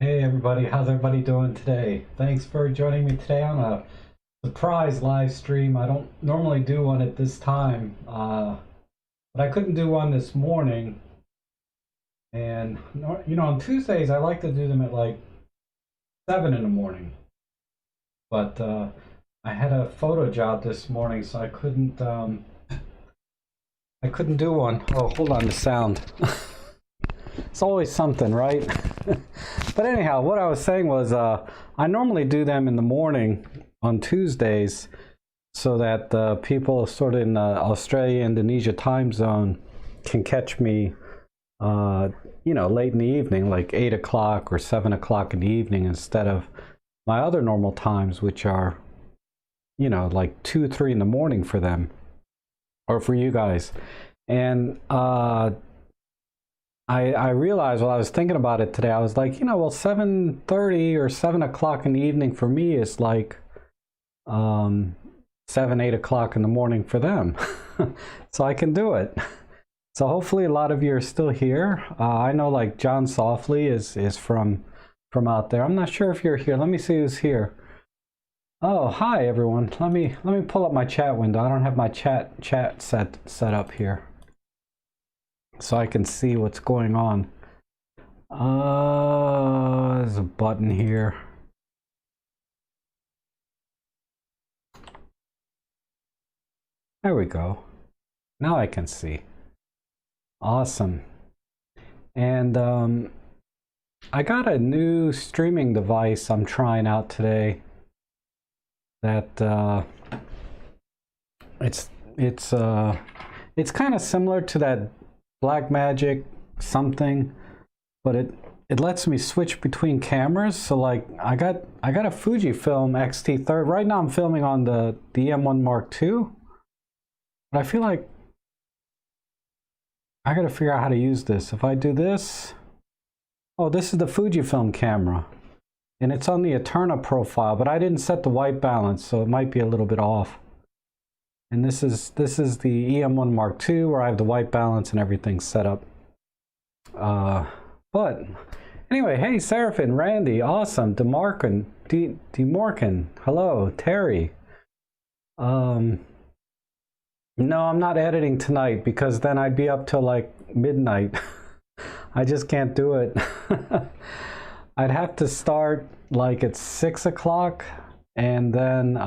Hey everybody, how's everybody doing today? Thanks for joining me today on a surprise live stream. I don't normally do one at this time, but I couldn't do one this morning. And on Tuesdays I like to do them at like 7 in the morning. But I had a photo job this morning, so I couldn't do one. Oh, hold on, the sound. It's always something, right? But anyhow, what I was saying was I normally do them in the morning on Tuesdays so that the people sort of in the Australia, Indonesia time zone can catch me, late in the evening, like 8 o'clock or 7 o'clock in the evening instead of my other normal times, which are, like 2, 3 in the morning for them or for you guys. And I realized while I was thinking about it today, I was like, well, 7:30 or 7 o'clock in the evening for me is like 7, 8 o'clock in the morning for them. So I can do it. So hopefully a lot of you are still here. I know like John Softly is from out there. I'm not sure if you're here. Let me see who's here. Oh, hi everyone. Let me pull up my chat window. I don't have my chat set up here, so I can see what's going on. There's a button here. There we go. Now I can see. Awesome. And I got a new streaming device I'm trying out today. That it's kind of similar to that Blackmagic something, but it lets me switch between cameras. So like I got a Fujifilm X-T30. Right now I'm filming on the M1 Mark II, but I feel like I gotta figure out how to use this. If I do this, oh, this is the Fujifilm camera, and it's on the Eterna profile, but I didn't set the white balance, so it might be a little bit off. And this is the EM1 Mark II, where I have the white balance and everything set up. But anyway, hey, Seraphin, Randy, awesome, Demarkin, Demorkin, hello, Terry. No, I'm not editing tonight because then I'd be up till like midnight. I just can't do it. I'd have to start like at 6 o'clock and then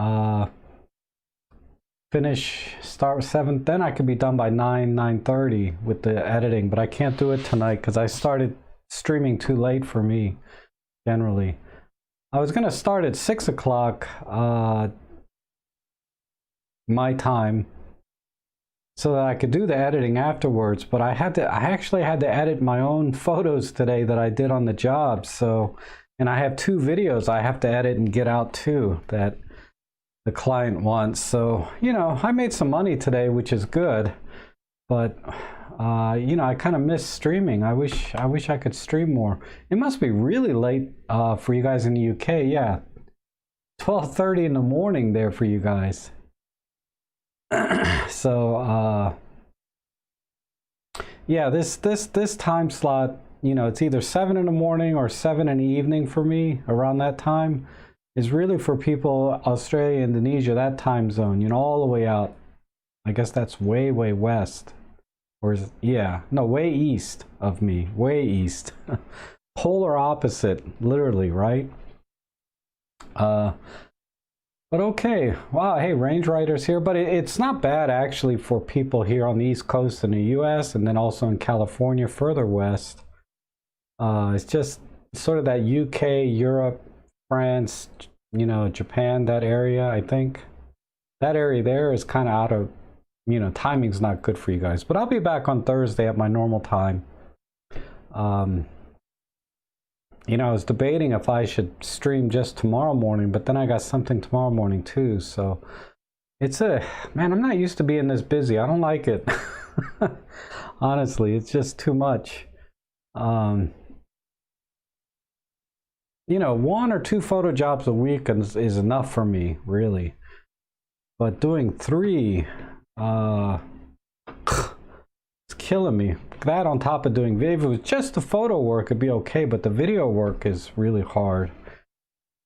start 7. Then I could be done by 9:30 with the editing, but I can't do it tonight because I started streaming too late for me generally. I was gonna start at 6 o'clock my time so that I could do the editing afterwards, but I actually had to edit my own photos today that I did on the job. So, and I have 2 videos I have to edit and get out too that the client wants. So, I made some money today, which is good, but I kind of miss streaming. I wish I could stream more. It must be really late for you guys in the UK. Yeah, 12:30 in the morning there for you guys. So yeah, this time slot, it's either 7 in the morning or 7 in the evening for me. Around that time is really for people Australia, Indonesia, that time zone, all the way out. I guess that's way west, or is it, yeah, no, way east of me, way east. Polar opposite, literally, right? But okay, wow, hey, Range Rider's here, but it's not bad actually for people here on the East Coast in the US and then also in California further west. It's just sort of that UK, Europe, France, Japan, that area, I think. That area there is kind of out of, timing's not good for you guys. But I'll be back on Thursday at my normal time. I was debating if I should stream just tomorrow morning, but then I got something tomorrow morning too. So it's man, I'm not used to being this busy. I don't like it. Honestly, it's just too much. 1 or 2 photo jobs a week is enough for me, really. But doing 3, it's killing me. That on top of doing video. If it was just the photo work, it'd be okay, but the video work is really hard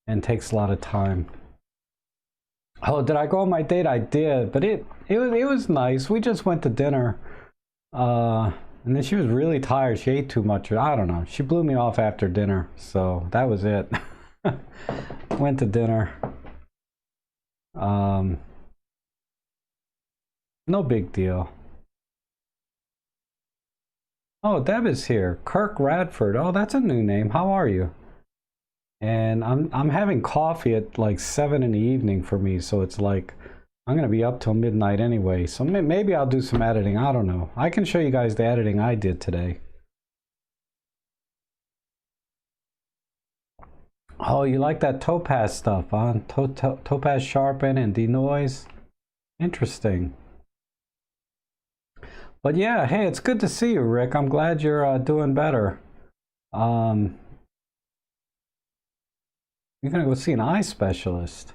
and takes a lot of time. Oh, did I go on my date? I did, but it was nice. We just went to dinner, and then she was really tired. She ate too much. I don't know. She blew me off after dinner, so that was it. Went to dinner. No big deal. Oh, Deb is here. Kirk Radford. Oh, that's a new name. How are you? And I'm having coffee at like 7 in the evening for me, so it's like I'm gonna be up till midnight anyway. So maybe I'll do some editing. I don't know. I can show you guys the editing I did today. Oh, you like that Topaz stuff, huh? Topaz sharpen and denoise. Interesting. But yeah, hey, it's good to see you, Rick. I'm glad you're doing better. You're gonna go see an eye specialist.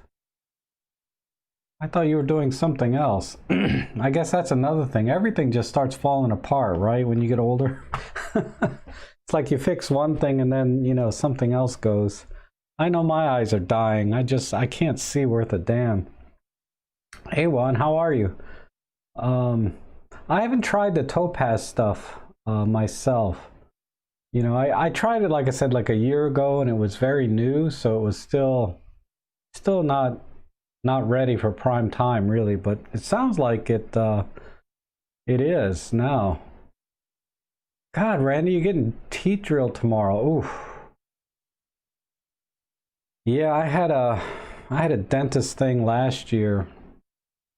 I thought you were doing something else. I guess that's another thing. Everything just starts falling apart, right? When you get older. It's like you fix one thing and then, you know, something else goes. I know my eyes are dying. I can't see worth a damn. Hey, Juan, how are you? I haven't tried the Topaz stuff myself. You know, I tried it, like I said, like a year ago, and it was very new, so it was still not ready for prime time, really. But it sounds like it is now. God, Randy, you're getting teeth drilled tomorrow. Oof. Yeah, I had a dentist thing last year.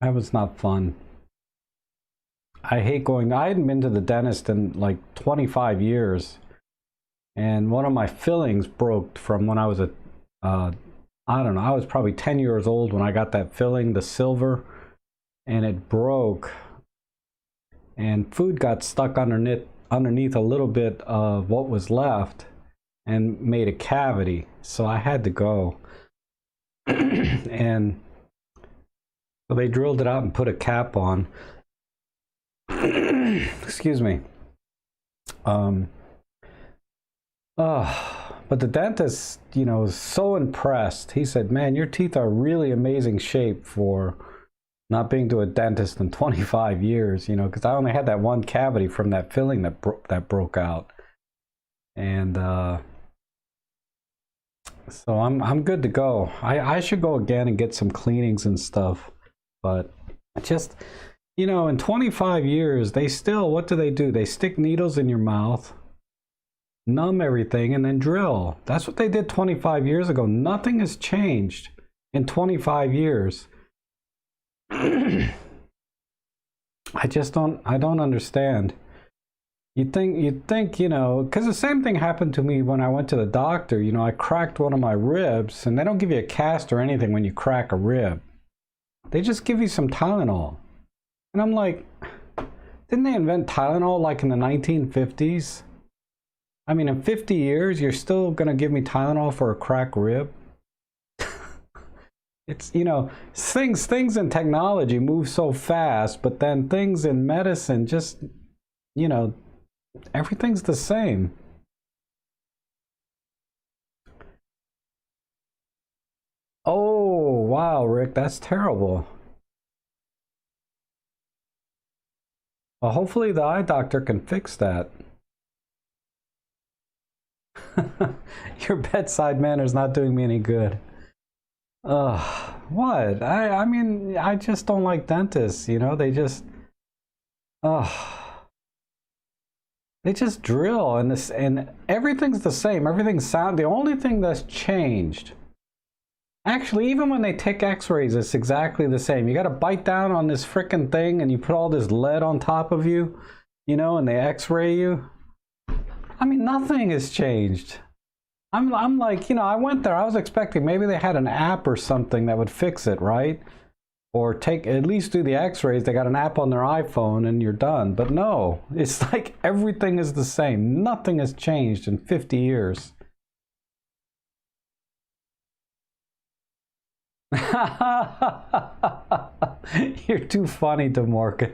That was not fun. I hate going. I hadn't been to the dentist in like 25 years. And one of my fillings broke from when I was I don't know, I was probably 10 years old when I got that filling, the silver, and it broke. And food got stuck underneath a little bit of what was left and made a cavity. So I had to go. And so they drilled it out and put a cap on. Excuse me. But the dentist, you know, was so impressed. He said, man, your teeth are really amazing shape for not being to a dentist in 25 years, you know, because I only had that one cavity from that filling that broke out. And so I'm good to go. I should go again and get some cleanings and stuff. But just, you know, in 25 years, they still, what do? They stick needles in your mouth, numb everything, and then drill. That's what they did 25 years ago. Nothing has changed in 25 years. I don't understand. You'd think, you know, because the same thing happened to me when I went to the doctor. You know, I cracked one of my ribs, and they don't give you a cast or anything when you crack a rib. They just give you some Tylenol. And I'm like, didn't they invent Tylenol like in the 1950s? I mean, in 50 years, you're still going to give me Tylenol for a cracked rib? It's, you know, things in technology move so fast, but then things in medicine just, you know, everything's the same. Oh, wow, Rick, that's terrible. Well, hopefully the eye doctor can fix that. Your bedside manner's not doing me any good. What? I mean, I just don't like dentists, you know, they just drill and everything's the same. Everything's sound. The only thing that's changed, actually, even when they take x-rays, it's exactly the same. You got to bite down on this frickin' thing and you put all this lead on top of you, you know, and they x-ray you. I mean, nothing has changed. I'm like, you know, I went there, I was expecting maybe they had an app or something that would fix it, right? Or at least do the x-rays. They got an app on their iPhone and you're done. But no, it's like everything is the same. Nothing has changed in 50 years. You're too funny to Morgan.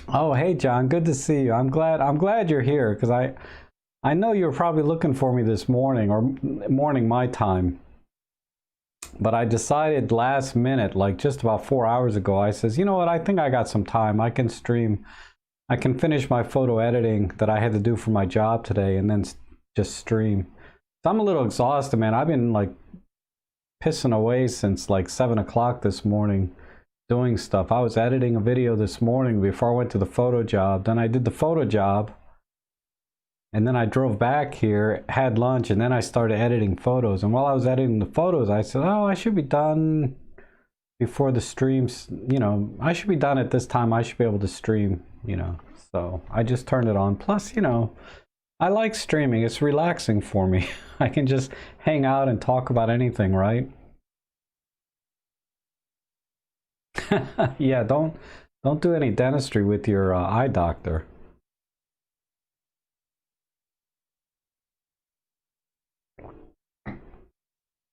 Oh, hey John, good to see you. I'm glad you're here because I know you were probably looking for me this morning or morning my time. But I decided last minute, like just about 4 hours ago, I says, you know what, I think I got some time. I can stream. I can finish my photo editing that I had to do for my job today and then just stream. So I'm a little exhausted, man. I've been like pissing away since like 7 o'clock this morning doing stuff. I was editing a video this morning before I went to the photo job. Then I did the photo job. And then I drove back here, had lunch, and then I started editing photos. And while I was editing the photos, I said, oh, I should be done before the streams. You know, I should be done at this time. I should be able to stream, you know. So I just turned it on. Plus, you know, I like streaming. It's relaxing for me. I can just hang out and talk about anything, right? Yeah, don't do any dentistry with your eye doctor.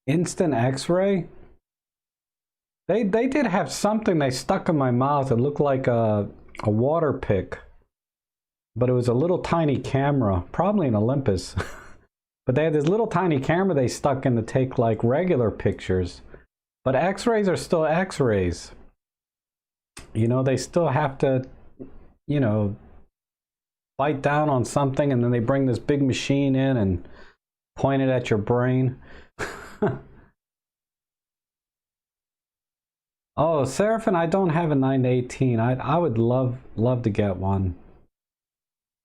Instant X-ray? They did have something they stuck in my mouth that looked like a water pick, but it was a little tiny camera, probably an Olympus. But they had this little tiny camera they stuck in to take like regular pictures. But X-rays are still X-rays. You know, they still have to, you know, bite down on something and then they bring this big machine in and point it at your brain. Oh, Seraphim, I don't have a 918. I would love to get one.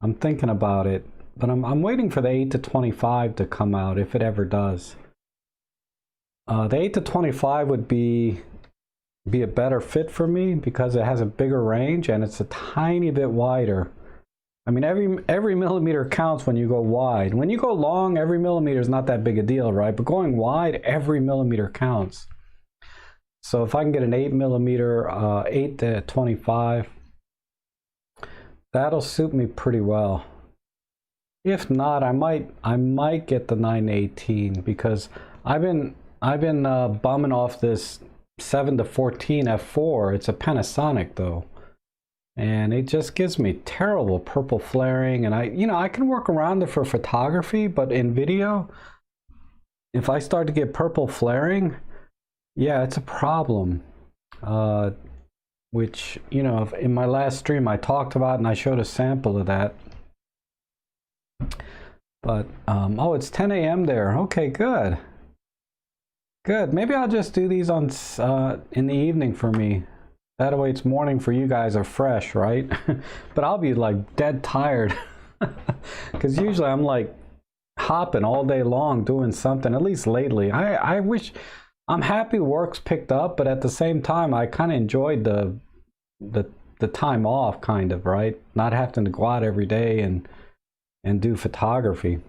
I'm thinking about it, but I'm waiting for the 8 to 25 to come out if it ever does. The 8 to 25 would be a better fit for me because it has a bigger range and it's a tiny bit wider. I mean, every millimeter counts when you go wide. When you go long, every millimeter is not that big a deal, right? But going wide, every millimeter counts. So if I can get an 8 millimeter, 8 to 25, that'll suit me pretty well. If not, I might get the 918 because I've been bumming off this 7 to 14 f4. It's a Panasonic though, and it just gives me terrible purple flaring. And I can work around it for photography, but in video, if I start to get purple flaring, yeah, it's a problem. Which, you know, in my last stream I talked about and I showed a sample of that. But, oh, it's 10 a.m. there. Okay, good. Good. Maybe I'll just do these on in the evening for me. That way it's morning for you guys are fresh, right? But I'll be like dead tired. Because usually I'm like hopping all day long doing something, at least lately. I wish... I'm happy work's picked up, but at the same time, I kind of enjoyed the time off, kind of, right? Not having to go out every day and do photography.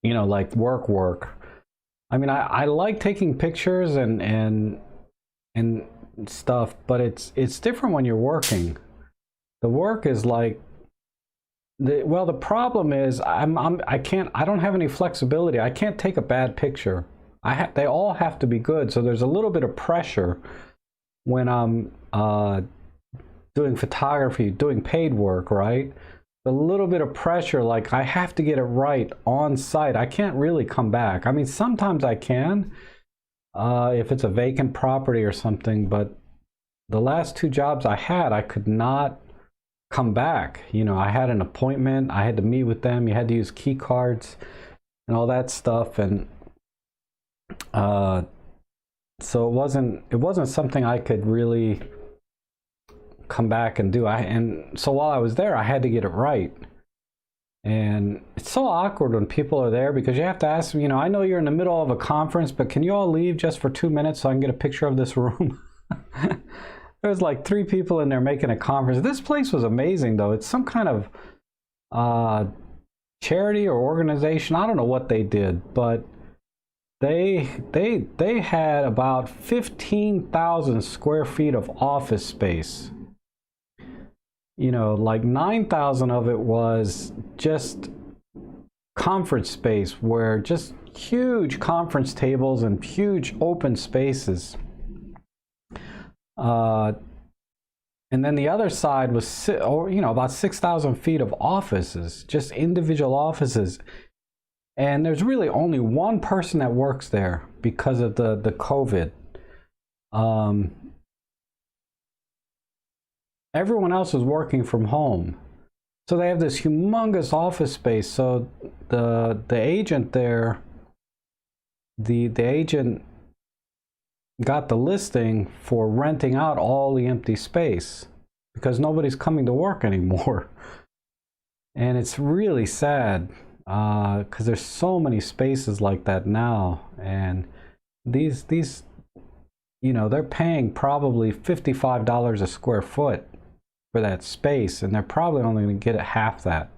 You know, like work. I mean, I like taking pictures and stuff, but it's different when you're working. The work is like the problem is I don't have any flexibility. I can't take a bad picture. They all have to be good, so there's a little bit of pressure when I'm doing photography, doing paid work, right? A little bit of pressure, like I have to get it right on site. I can't really come back. I mean, sometimes I can, if it's a vacant property or something, but the last two jobs I had, I could not come back. You know, I had an appointment, I had to meet with them, you had to use key cards and all that stuff, and so it wasn't something I could really come back and do. And so while I was there, I had to get it right. And it's so awkward when people are there because you have to ask them, you know, I know you're in the middle of a conference, but can you all leave just for 2 minutes so I can get a picture of this room? There's like 3 people in there making a conference. This place was amazing though. It's some kind of charity or organization. I don't know what they did, but they had about 15,000 square feet of office space. You know, like 9,000 of it was just conference space, where just huge conference tables and huge open spaces. And then the other side was, about 6,000 feet of offices, just individual offices. And there's really only one person that works there because of the COVID. Everyone else is working from home. So they have this humongous office space. So the agent there, the agent got the listing for renting out all the empty space because nobody's coming to work anymore. And it's really sad because there's so many spaces like that now. And these they're paying probably $55 a square foot for that space, and they're probably only going to get half that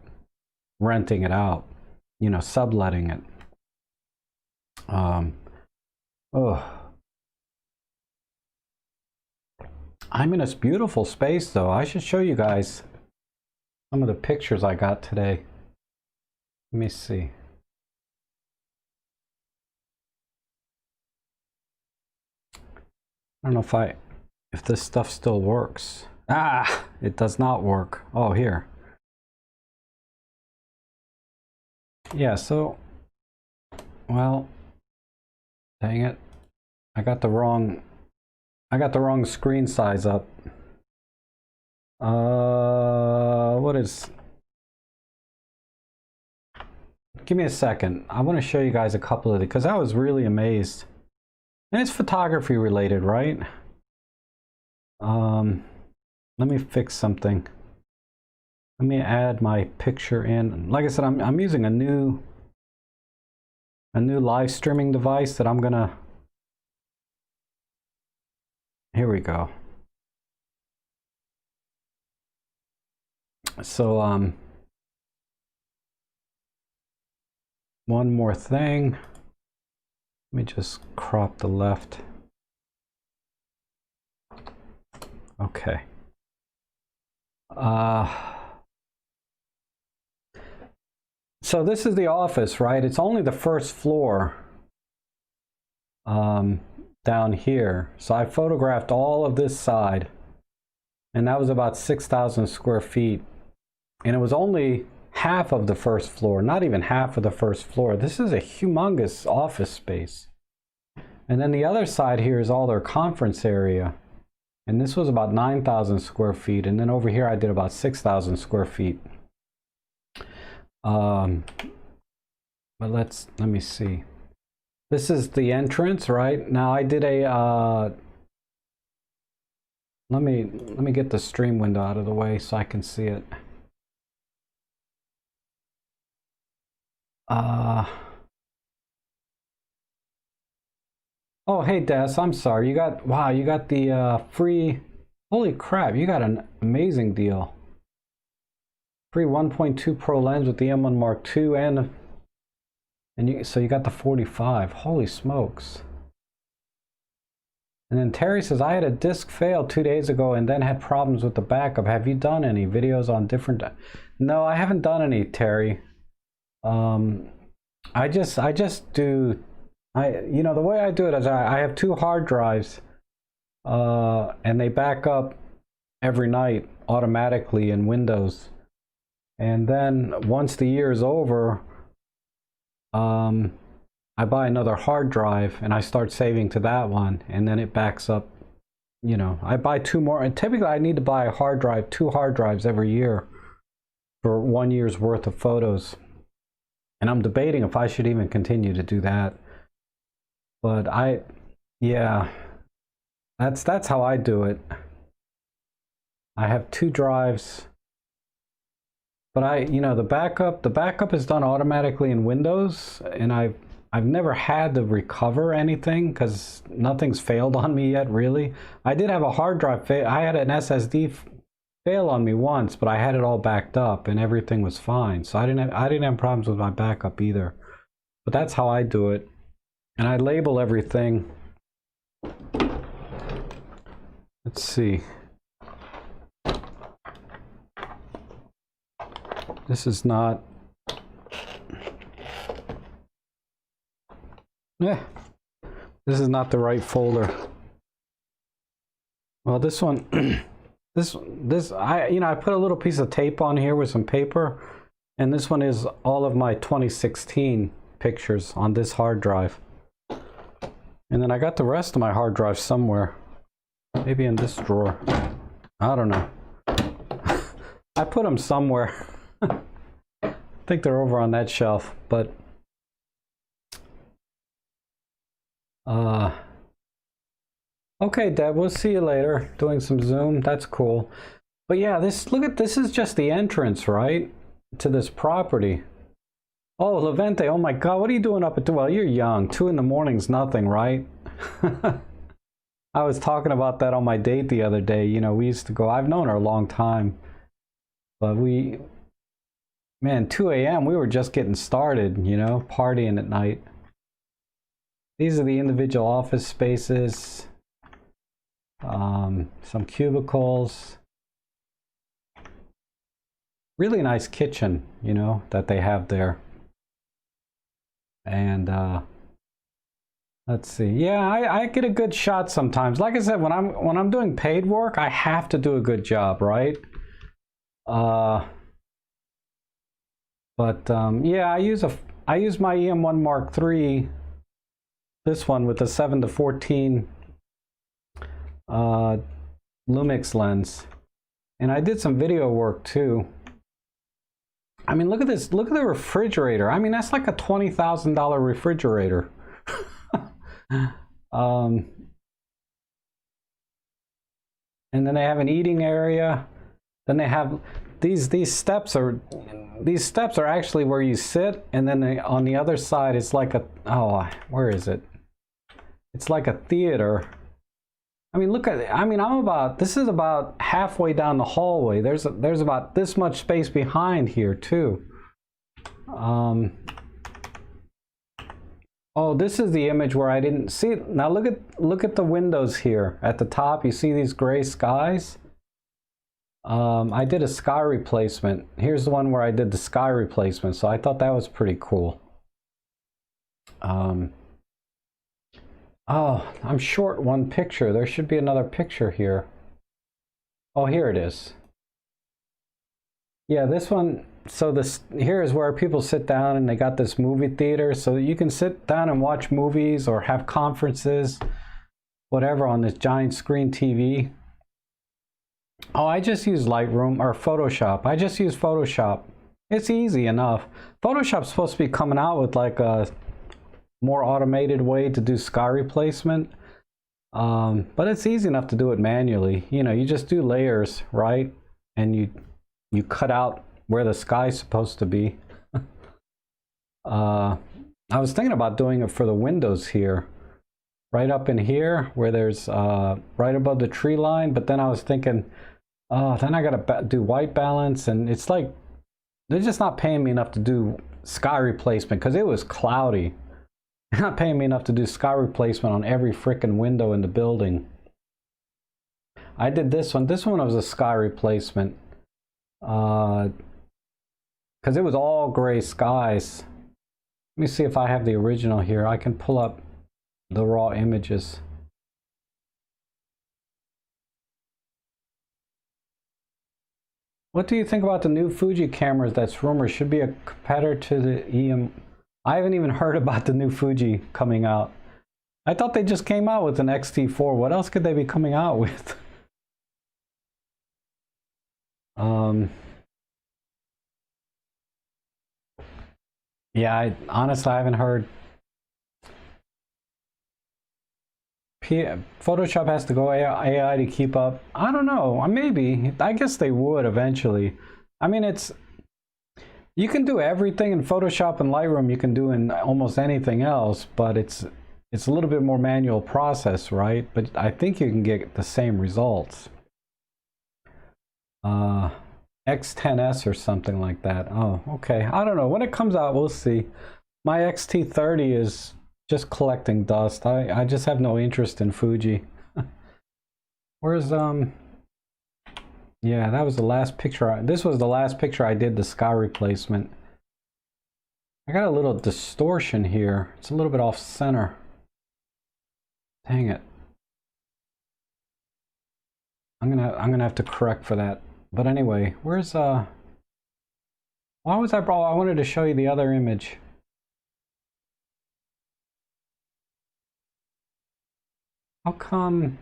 renting it out, subletting it. I'm in this beautiful space though. I should show you guys some of the pictures I got today. Let me see. I don't know if this stuff still works. Ah, it does not work. Oh, here. Yeah, so, well, dang it. I got the wrong screen size up. Give me a second. I want to show you guys a couple of these because I was really amazed. And it's photography related, right? Let me fix something. Let me add my picture in. Like I said, I'm using a new live streaming device that I'm gonna. Here we go. So one more thing. Let me just crop the left. Okay. So this is the office, right? It's only the first floor down here. So I photographed all of this side, and that was about 6,000 square feet. And it was only half of the first floor, not even half of the first floor. This is a humongous office space. And then the other side here is all their conference area. And this was about 9,000 square feet. And then over here I did about 6,000 square feet. But let me see. This is the entrance, right? Now I did a let me get the stream window out of the way so I can see it. Oh, hey Des, I'm sorry. You got the free, holy crap, you got an amazing deal. Free 1.2 Pro lens with the M1 Mark II so you got the 45. Holy smokes. And then Terry says, I had a disc fail 2 days ago and then had problems with the backup. Have you done any videos on different? No, I haven't done any, Terry. I just do, the way I do it is I have 2 hard drives, and they back up every night automatically in Windows. And then once the year is over, I buy another hard drive and I start saving to that one, and then it backs up. I buy 2 more, and typically I need to buy a hard drive, 2 hard drives every year for 1 year's worth of photos. And I'm debating if I should even continue to do that. But that's how I do it. I have 2 drives. But the backup is done automatically in Windows, and I've never had to recover anything because nothing's failed on me yet, really. I did have a hard drive fail. I had an SSD fail on me once, but I had it all backed up and everything was fine. So I didn't have problems with my backup either. But that's how I do it. And I label everything. Let's see. This is not. This is not the right folder. Well, this one I put a little piece of tape on here with some paper, and this one is all of my 2016 pictures on this hard drive. And then I got the rest of my hard drive somewhere, maybe in this drawer. I don't know. I put them somewhere. I think they're over on that shelf, but okay, Deb, we'll see you later. Doing some Zoom, that's cool. But yeah, this is just the entrance, right, to this property. Oh, Levente, oh my God, what are you doing up at 2? Well, you're young. 2 in the morning's nothing, right? I was talking about that on my date the other day. You know, we used to go, I've known her a long time, but man, 2 a.m., we were just getting started, you know, partying at night. These are the individual office spaces, some cubicles. Really nice kitchen, you know, that they have there. And let's see. Yeah, I get a good shot sometimes. Like I said, when I'm doing paid work, I have to do a good job, right? But yeah, I use my EM1 Mark III, this one with the 7-14 Lumix lens, and I did some video work too. I mean, look at this. Look at the refrigerator. I mean, that's like a $20,000 refrigerator. And then they have an eating area. Then they have these steps are actually where you sit, and then on the other side it's like a, oh, where is it? It's like a theater. I mean, look at it. I mean, this is about halfway down the hallway. There's about this much space behind here too. Oh, this is the image where I didn't see it. Now look at the windows here at the top. You see these gray skies? I did a sky replacement. Here's the one where I did the sky replacement, so I thought that was pretty cool. Oh, I'm short one picture. There should be another picture here. Oh, here it is. Yeah, this one. So here is where people sit down, and they got this movie theater, so you can sit down and watch movies or have conferences, whatever, on this giant screen TV. Oh, I just use Lightroom or Photoshop. I just use Photoshop. It's easy enough. Photoshop's supposed to be coming out with like a more automated way to do sky replacement, but it's easy enough to do it manually. You know, you just do layers, right? And you cut out where the sky's supposed to be. I was thinking about doing it for the windows here, right up in here where there's right above the tree line, but then I was thinking, oh, then I gotta do white balance, and it's like they're just not paying me enough to do sky replacement because it was cloudy. They're not paying me enough to do sky replacement on every frickin' window in the building. I did this one. This one was a sky replacement because it was all gray skies. Let me see if I have the original here. I can pull up the raw images. What do you think about the new Fuji cameras that's rumored should be a competitor to the EM? I haven't even heard about the new Fuji coming out. I thought they just came out with an X-T4. What else could they be coming out with? Yeah, honestly, I haven't heard. Photoshop has to go AI to keep up. I don't know. Maybe. I guess they would eventually. I mean, you can do everything in Photoshop and Lightroom you can do in almost anything else, but it's a little bit more manual process, right? But I think you can get the same results. X10S or something like that. Oh, okay. I don't know. When it comes out, we'll see. My XT30 is just collecting dust. I just have no interest in Fuji. Where's yeah, that was the last picture. This was the last picture I did the sky replacement. I got a little distortion here. It's a little bit off center. Dang it. I'm gonna have to correct for that. But anyway, where's why was I brought? I wanted to show you the other image. How come?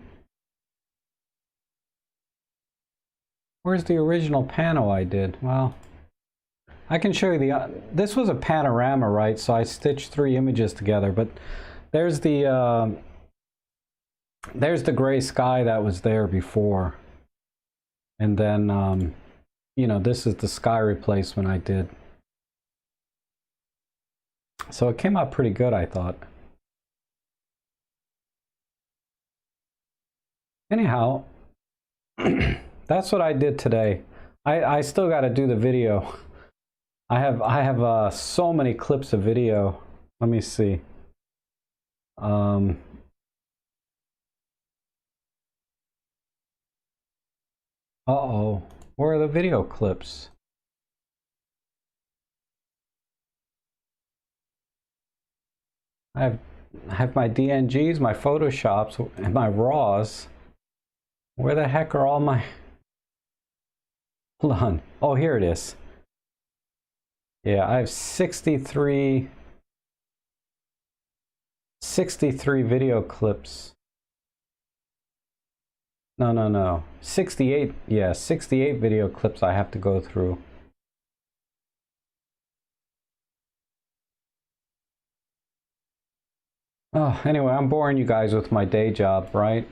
Where's the original pano I did? Well, I can show you the. This was a panorama, right? So I stitched 3 images together. But there's the gray sky that was there before, and then you know, this is the sky replacement I did. So it came out pretty good, I thought. Anyhow, that's what I did today. I still got to do the video. I have so many clips of video. Let me see. Uh-oh. Where are the video clips? I have my DNGs, my Photoshops, and my RAWs. Where the heck are all my... Hold on. Oh, here it is. Yeah, I have 63 video clips. No. 68, yeah, 68 video clips I have to go through. Oh, anyway, I'm boring you guys with my day job, right?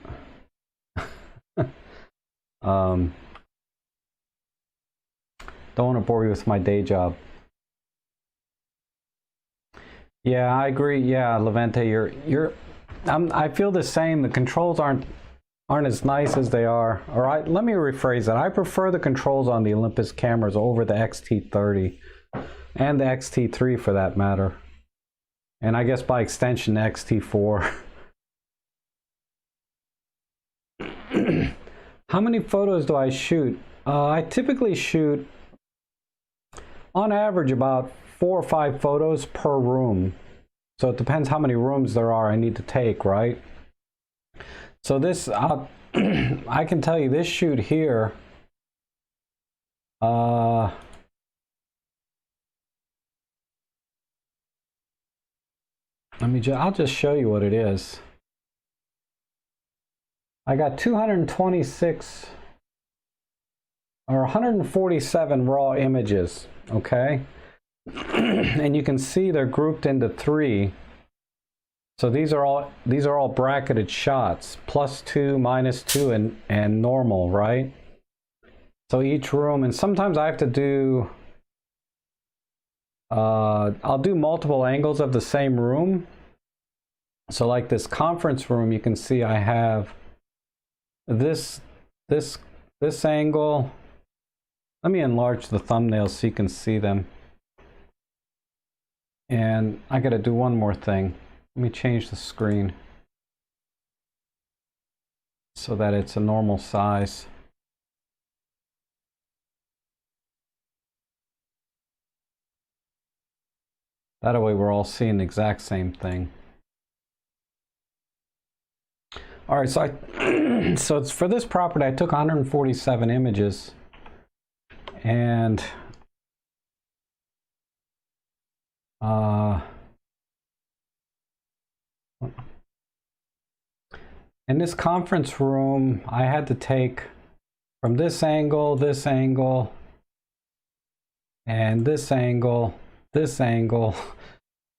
Don't want to bore you with my day job. Yeah, I agree. Yeah, Levante, I feel the same. The controls aren't as nice as they are. All right, let me rephrase that. I prefer the controls on the Olympus cameras over the XT30 and the XT3 for that matter. And I guess by extension, the XT4. How many photos do I shoot? I typically shoot, on average, about 4 or 5 photos per room. So it depends how many rooms there are I need to take, right? So this, I can tell you this shoot here, I'll just show you what it is. I got 226 or 147 raw images, okay? And you can see they're grouped into 3. So these are all bracketed shots, +2, -2, and normal, right? So each room, and sometimes I have to do, I'll do multiple angles of the same room. So like this conference room, you can see I have this angle. Let me enlarge the thumbnails so you can see them. And I got to do one more thing. Let me change the screen so that it's a normal size. That way we're all seeing the exact same thing. All right, so so it's for this property I took 147 images, and in this conference room I had to take from this angle, and this angle.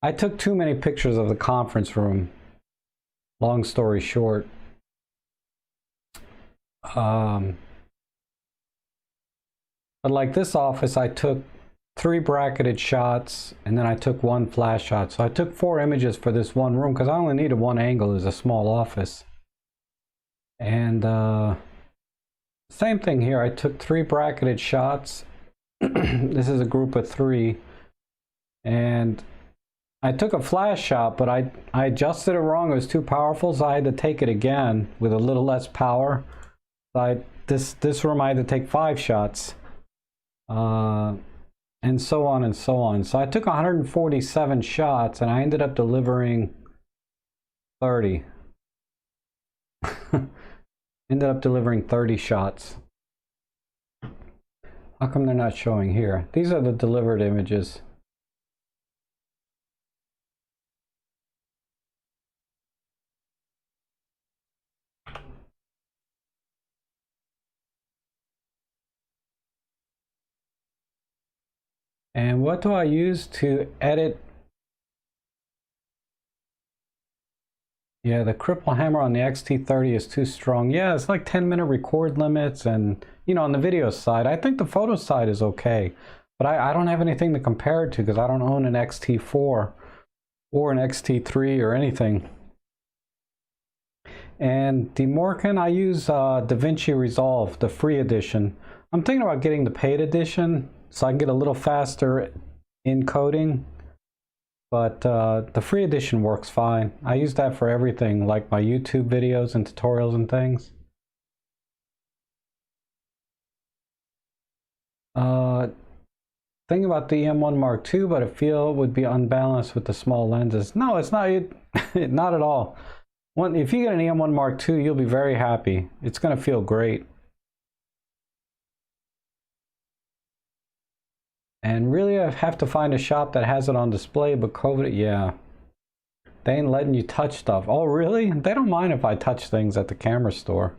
I took too many pictures of the conference room, long story short. But like this office, I took 3 bracketed shots, and then I took 1 flash shot. So I took 4 images for this one room because I only needed 1 angle. It's a small office. And same thing here. I took 3 bracketed shots. This is a group of 3. And I took a flash shot, but I adjusted it wrong. It was too powerful, so I had to take it again with a little less power. So this room I had to take 5 shots. And so on and so on. So I took 147 shots and I ended up delivering 30. Ended up delivering 30 shots. How come they're not showing here? These are the delivered images. And what do I use to edit? Yeah, the cripple hammer on the XT30 is too strong. Yeah, it's like 10-minute record limits, and you know, on the video side, I think the photo side is okay, but I don't have anything to compare it to because I don't own an XT4 or an XT3 or anything. And DeMorcan, I use DaVinci Resolve, the free edition. I'm thinking about getting the paid edition so I can get a little faster encoding. But the free edition works fine. I use that for everything, like my YouTube videos and tutorials and things. Thing about the EM1 Mark II, but I feel it would be unbalanced with the small lenses. No, it's not. Not at all. If you get an EM1 Mark II, you'll be very happy. It's going to feel great. And really, I have to find a shop that has it on display, but COVID, yeah. They ain't letting you touch stuff. Oh, really? They don't mind if I touch things at the camera store.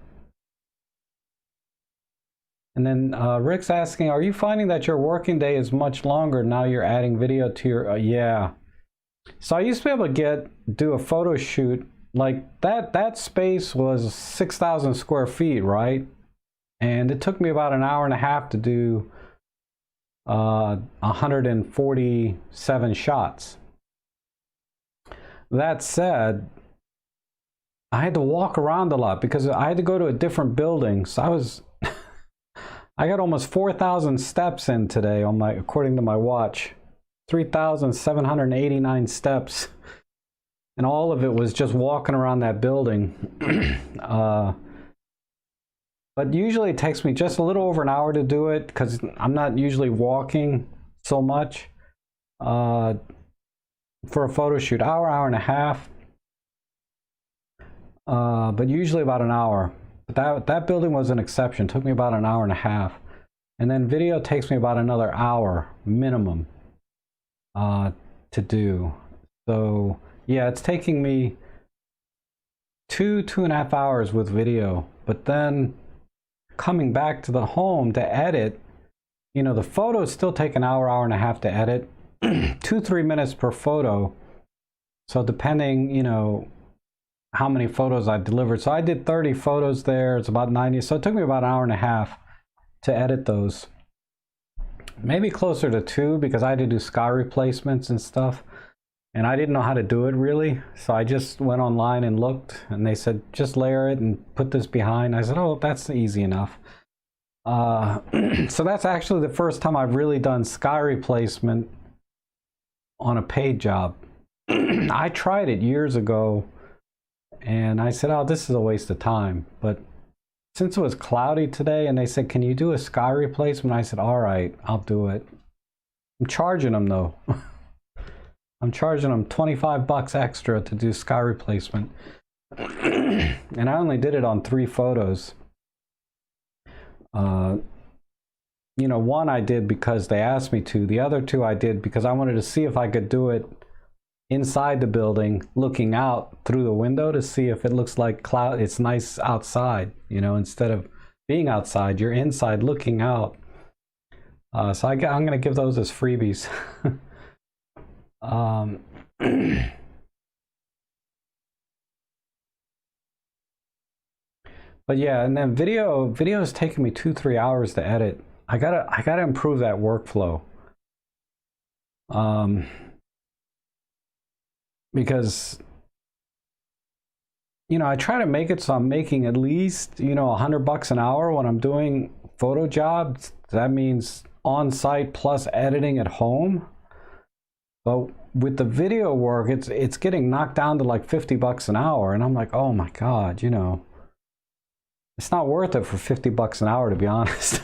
And then Rick's asking, are you finding that your working day is much longer now you're adding video to your, yeah. So I used to be able to do a photo shoot, like that space was 6,000 square feet, right? And it took me about an hour and a half to do 147 shots. That said, I had to walk around a lot because I had to go to a different building. So I got almost 4,000 steps in today on according to my watch. 3,789 steps. And all of it was just walking around that building. But usually it takes me just a little over an hour to do it because I'm not usually walking so much. For a photo shoot, hour and a half. But usually about an hour. But that building was an exception. It took me about an hour and a half. And then video takes me about another hour minimum to do. So yeah, it's taking me 2.5 hours with video. But then coming back to the home to edit, you know, the photos still take an hour and a half to edit. 2-3 minutes per photo. So depending, you know, how many photos I delivered. So I did 30 photos there. It's about 90. So it took me about an hour and a half to edit those. Maybe closer to 2 because I had to do sky replacements and stuff. And I didn't know how to do it really. So I just went online and looked and they said, just layer it and put this behind. I said, oh, that's easy enough. So that's actually the first time I've really done sky replacement on a paid job. I tried it years ago and I said, oh, this is a waste of time. But since it was cloudy today and they said, can you do a sky replacement? I said, all right, I'll do it. I'm charging them though. I'm charging them 25 bucks extra to do sky replacement. And I only did it on 3 photos. You know, one I did because they asked me to. The other 2 I did because I wanted to see if I could do it inside the building, looking out through the window to see if it looks like cloud. It's nice outside, you know, instead of being outside, you're inside looking out. So I'm going to give those as freebies. But yeah, and then video is taking me 2-3 hours to edit. I gotta improve that workflow. Because, you know, I try to make it so I'm making at least, you know, 100 bucks an hour when I'm doing photo jobs. That means on site plus editing at home. But with the video work, it's getting knocked down to like 50 bucks an hour. And I'm like, oh my God, you know, it's not worth it for 50 bucks an hour, to be honest.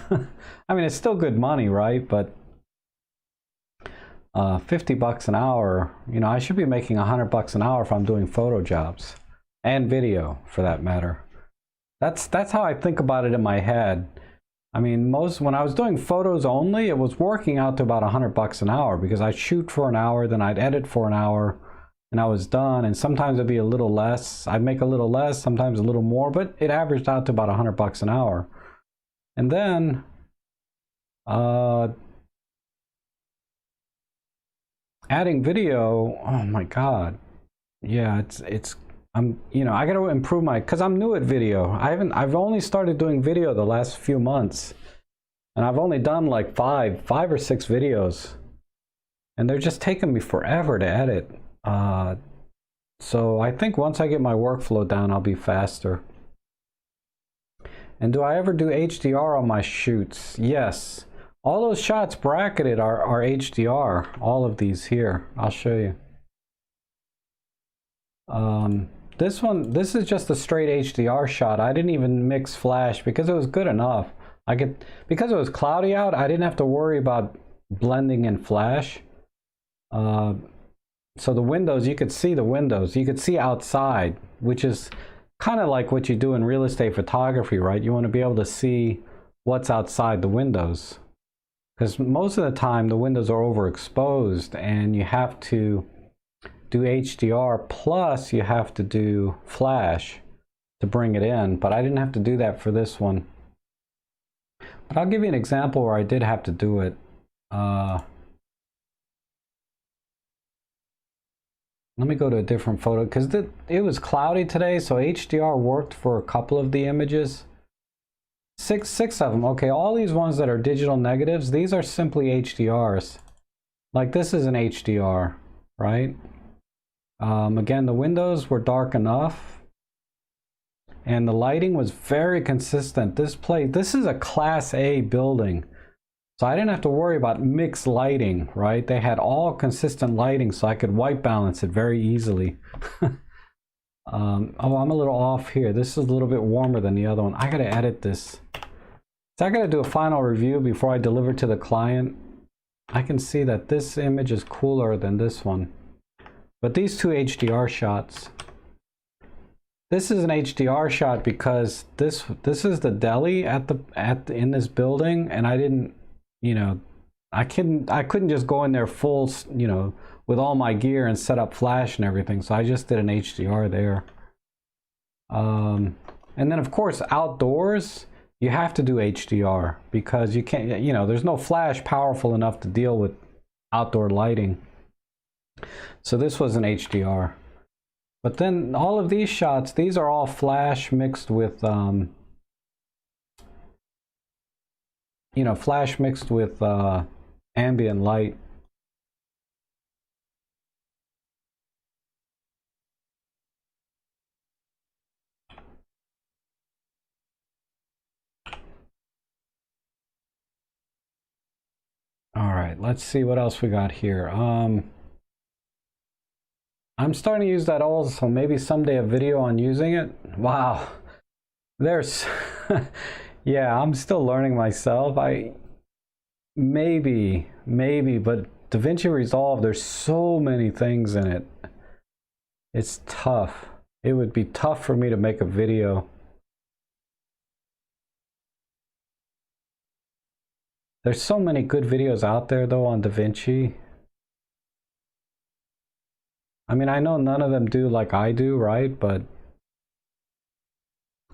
I mean, it's still good money, right? But 50 bucks an hour, you know, I should be making 100 bucks an hour if I'm doing photo jobs and video for that matter. That's how I think about it in my head. I mean, when I was doing photos only, it was working out to about $100 an hour because I'd shoot for an hour, then I'd edit for an hour, and I was done. And sometimes it'd be a little less. I'd make a little less, sometimes a little more, but it averaged out to about $100 an hour. And then, adding video, oh my God. Yeah, I got to improve because I'm new at video. I've only started doing video the last few months, and I've only done like five or six videos, and they're just taking me forever to edit. So I think once I get my workflow down, I'll be faster. And do I ever do HDR on my shoots? Yes. All those shots bracketed are HDR. All of these here. I'll show you. This is just a straight HDR shot. I didn't even mix flash because it was good enough. Because it was cloudy out, I didn't have to worry about blending in flash. So the windows, you could see the windows. You could see outside, which is kind of like what you do in real estate photography, right? You want to be able to see what's outside the windows. Because most of the time the windows are overexposed and you have to do HDR plus you have to do flash to bring it in. But I didn't have to do that for this one. But I'll give you an example where I did have to do it. Let me go to a different photo because it was cloudy today, so HDR worked for a couple of the images. Six of them. Okay, all these ones that are digital negatives, these are simply HDRs. Like this is an HDR, right? Again, the windows were dark enough and the lighting was very consistent. This is a Class A building. So I didn't have to worry about mixed lighting, right? They had all consistent lighting, so I could white balance it very easily. Oh, I'm a little off here. This is a little bit warmer than the other one. I gotta edit this. So I gotta do a final review before I deliver to the client. I can see that this image is cooler than this one. But these two HDR shots. This is an HDR shot because this is the deli in this building, and I didn't. I couldn't just go in there full, with all my gear and set up flash and everything. So I just did an HDR there. And then of course outdoors, you have to do HDR because you can't, there's no flash powerful enough to deal with outdoor lighting. So this was an HDR. But then all of these shots, these are all flash mixed with, flash mixed with ambient light. All right, let's see what else we got here. I'm starting to use that also. Maybe someday a video on using it. Wow, there's yeah, I'm still learning myself. Maybe, but DaVinci Resolve, there's so many things in it. It's tough. It would be tough for me to make a video. There's so many good videos out there though on DaVinci. I mean, I know none of them do like I do, right? But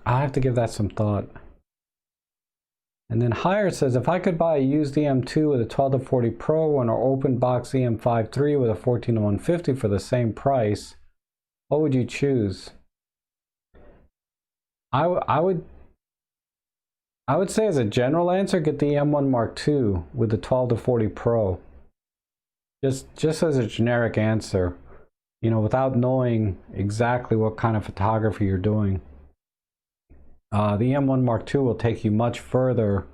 I have to give that some thought. And then Hire says, if I could buy a used EM2 with a 12-40 Pro and an open box EM5 III with a 14-150 for the same price, what would you choose? I would say as a general answer, get the EM1 Mark II with the 12-40 Pro. Just as a generic answer, without knowing exactly what kind of photography you're doing. The EM1 Mark II will take you much further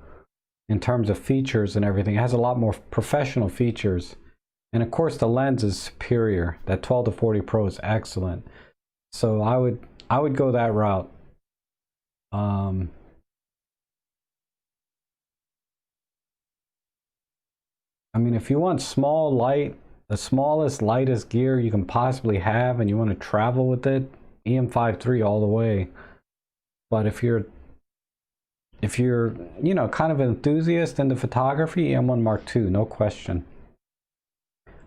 in terms of features and everything. It has a lot more professional features. And of course the lens is superior. That 12-40 Pro is excellent. So I would go that route. I mean, if you want small, light, the smallest, lightest gear you can possibly have and you want to travel with it, EM5 III all the way. But if you're, you know, kind of an enthusiast into photography, M1 Mark II, no question.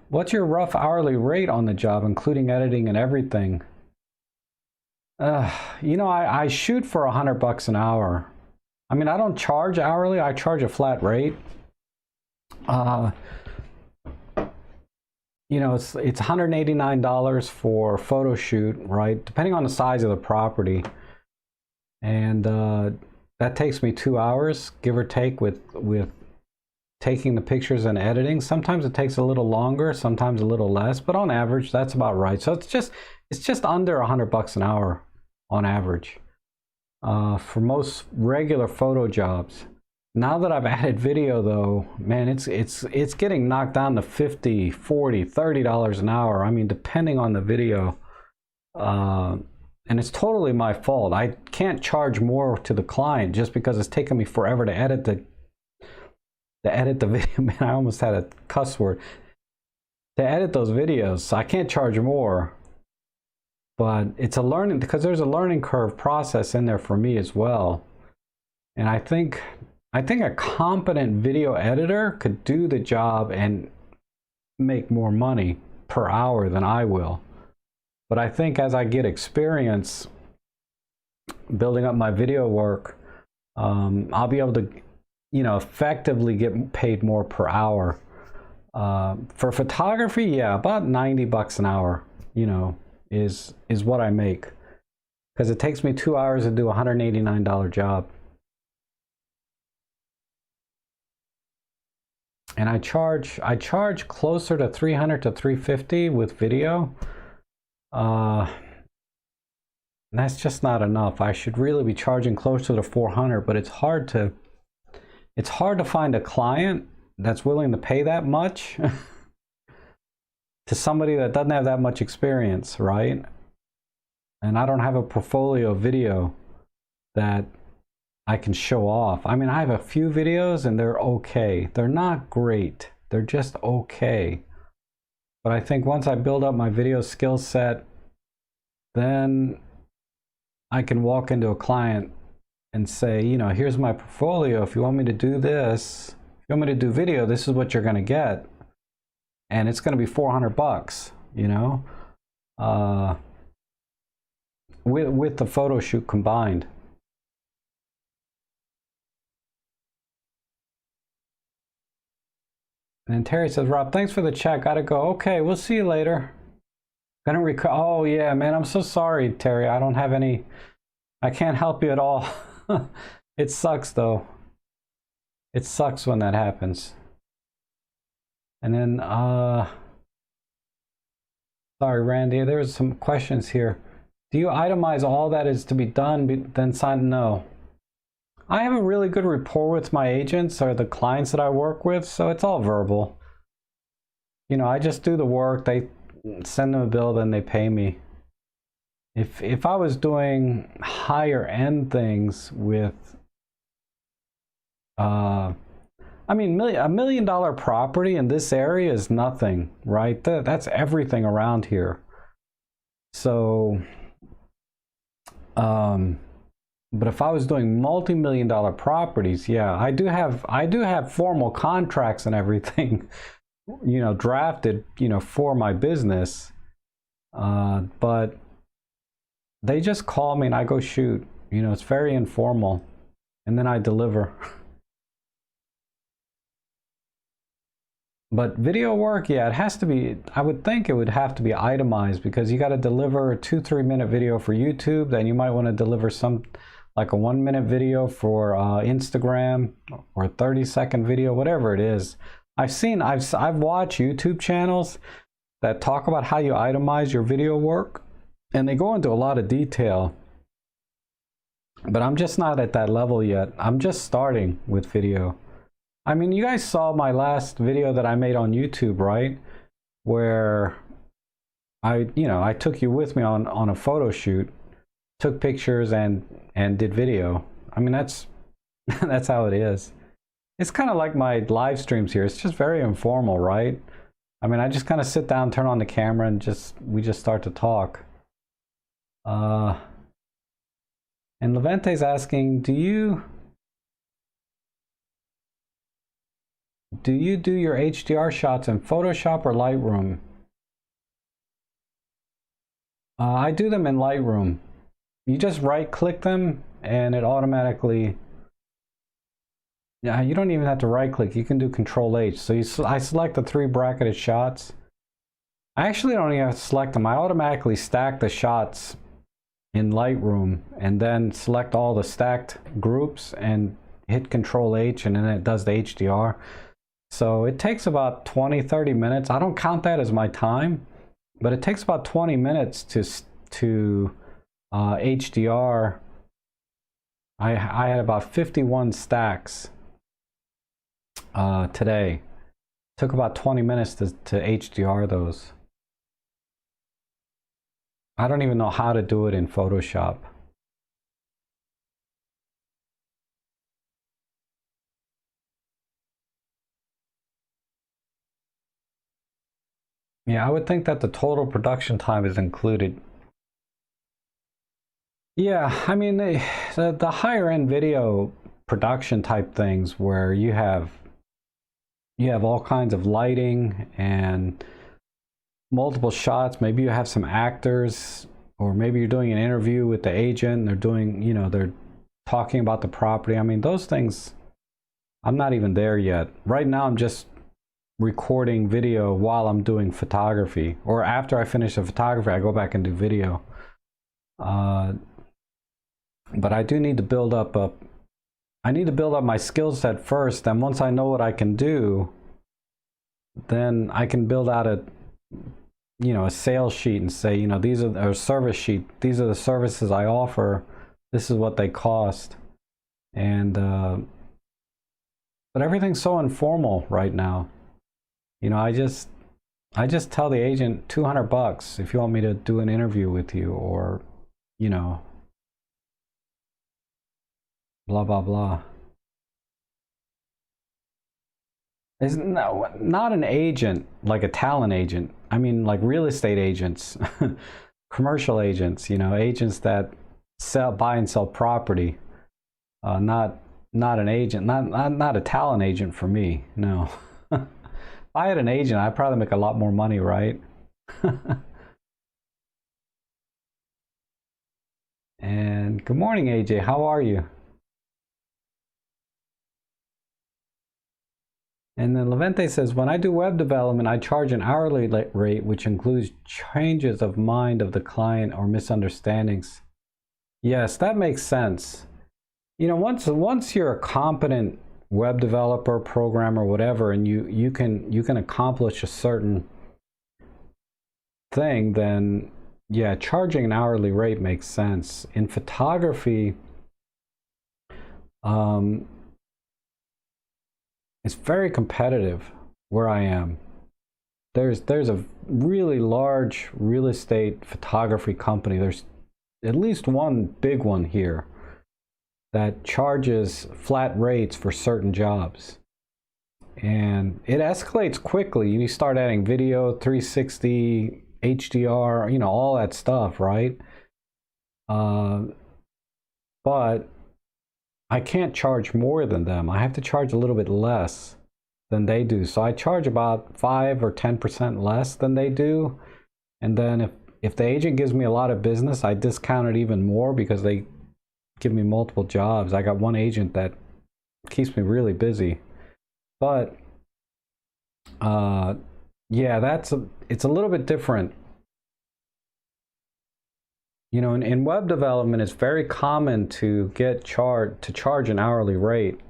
What's your rough hourly rate on the job, including editing and everything? You know, I shoot for $100 an hour. I mean, I don't charge hourly, I charge a flat rate. You know, it's $189 for photo shoot, right? Depending on the size of the property. And that takes me 2 hours, give or take, with taking the pictures and editing. Sometimes it takes a little longer, sometimes a little less, but on average, that's about right. So it's just under $100 an hour on average for most regular photo jobs. Now that I've added video, though, man, it's getting knocked down to $50, $40, $30 an hour. I mean, depending on the video. And it's totally my fault. I can't charge more to the client just because it's taken me forever to edit the video. Man, I almost had a cuss word. To edit those videos, so I can't charge more. But it's a learning, because there's a learning curve process in there for me as well. And I think a competent video editor could do the job and make more money per hour than I will. But I think as I get experience building up my video work, I'll be able to, you know, effectively get paid more per hour. For photography, yeah, about $90 an hour, you know, is what I make, because it takes me 2 hours to do a $189 job. And I charge closer to $300 to $350 with video. That's just not enough. I should really be charging closer to $400, but it's hard to find a client that's willing to pay that much to somebody that doesn't have that much experience, right? And I don't have a portfolio video that I can show off. I mean, I have a few videos and they're okay. They're not great. They're just okay. But I think once I build up my video skill set, then I can walk into a client and say, you know, here's my portfolio. If you want me to do this, if you want me to do video, this is what you're going to get. And it's going to be $400, you know, with the photo shoot combined. And Terry says, Rob, thanks for the chat. Gotta go. Okay, we'll see you later. Gonna oh yeah, man, I'm so sorry, Terry. I don't have any, I can't help you at all. It sucks though. It sucks when that happens. And then, sorry, Randy, there's some questions here. Do you itemize all that is to be done, then sign no? I have a really good rapport with my agents or the clients that I work with, so it's all verbal. You know, I just do the work, they send them a bill, then they pay me. If I was doing higher end things with, I mean, $1 million property in this area is nothing, right? That's everything around here. So, but if I was doing multi-million-dollar properties, yeah, I do have formal contracts and everything, you know, drafted, you know, for my business. But they just call me and I go shoot. You know, it's very informal, and then I deliver. But video work, yeah, it has to be, I would think it would have to be itemized, because you got to deliver a 2-3 minute video for YouTube, then you might want to deliver some, like a 1 minute video for Instagram, or a 30-second video, whatever it is. I've watched YouTube channels that talk about how you itemize your video work, and they go into a lot of detail. But I'm just not at that level yet. I'm just starting with video. I mean, you guys saw my last video that I made on YouTube, right? Where I took you with me on a photo shoot, took pictures and did video. I mean, that's that's how it is. It's kind of like my live streams here. It's just very informal, right? I mean, I just kind of sit down, turn on the camera, and we just start to talk. And Levente's asking, do you do your HDR shots in Photoshop or Lightroom? I do them in Lightroom. You just right-click them and it automatically, yeah, you don't even have to right-click. You can do Control H. So I select the 3 bracketed shots. I actually don't even have to select them. I automatically stack the shots in Lightroom and then select all the stacked groups and hit Control H, and then it does the HDR. So it takes about 20-30 minutes. I don't count that as my time, but it takes about 20 minutes to HDR. I had about 51 stacks today. Took about 20 minutes to HDR those. I don't even know how to do it in Photoshop. Yeah, I would think that the total production time is included. Yeah, I mean, the higher end video production type things where you have all kinds of lighting and multiple shots. Maybe you have some actors, or maybe you're doing an interview with the agent and they're doing, they're talking about the property. I mean, those things, I'm not even there yet. Right now, I'm just recording video while I'm doing photography, or after I finish the photography, I go back and do video. But I do need to build up my skill set first. And once I know what I can do, then I can build out a sales sheet and say, these are a service sheet. These are the services I offer. This is what they cost. And but everything's so informal right now. I just tell the agent $200 if you want me to do an interview with you, or blah blah blah. It's not an agent like a talent agent. I mean, like real estate agents, commercial agents, agents that buy and sell property. Not an agent, not a talent agent for me. No. If I had an agent, I'd probably make a lot more money, right? And good morning, AJ. How are you? And then Levente says, when I do web development, I charge an hourly rate, which includes changes of mind of the client or misunderstandings. Yes, that makes sense. Once you're a competent web developer, programmer, whatever, and you can accomplish a certain thing, then yeah, charging an hourly rate makes sense. In photography, it's very competitive where I am. There's a really large real estate photography company. There's at least one big one here that charges flat rates for certain jobs. And it escalates quickly. You start adding video, 360, HDR, all that stuff, right? But I can't charge more than them. I have to charge a little bit less than they do. So I charge about 5 or 10% less than they do. And then if the agent gives me a lot of business, I discount it even more because they give me multiple jobs. I got one agent that keeps me really busy. But yeah, it's a little bit different. In web development, it's very common to charge an hourly rate,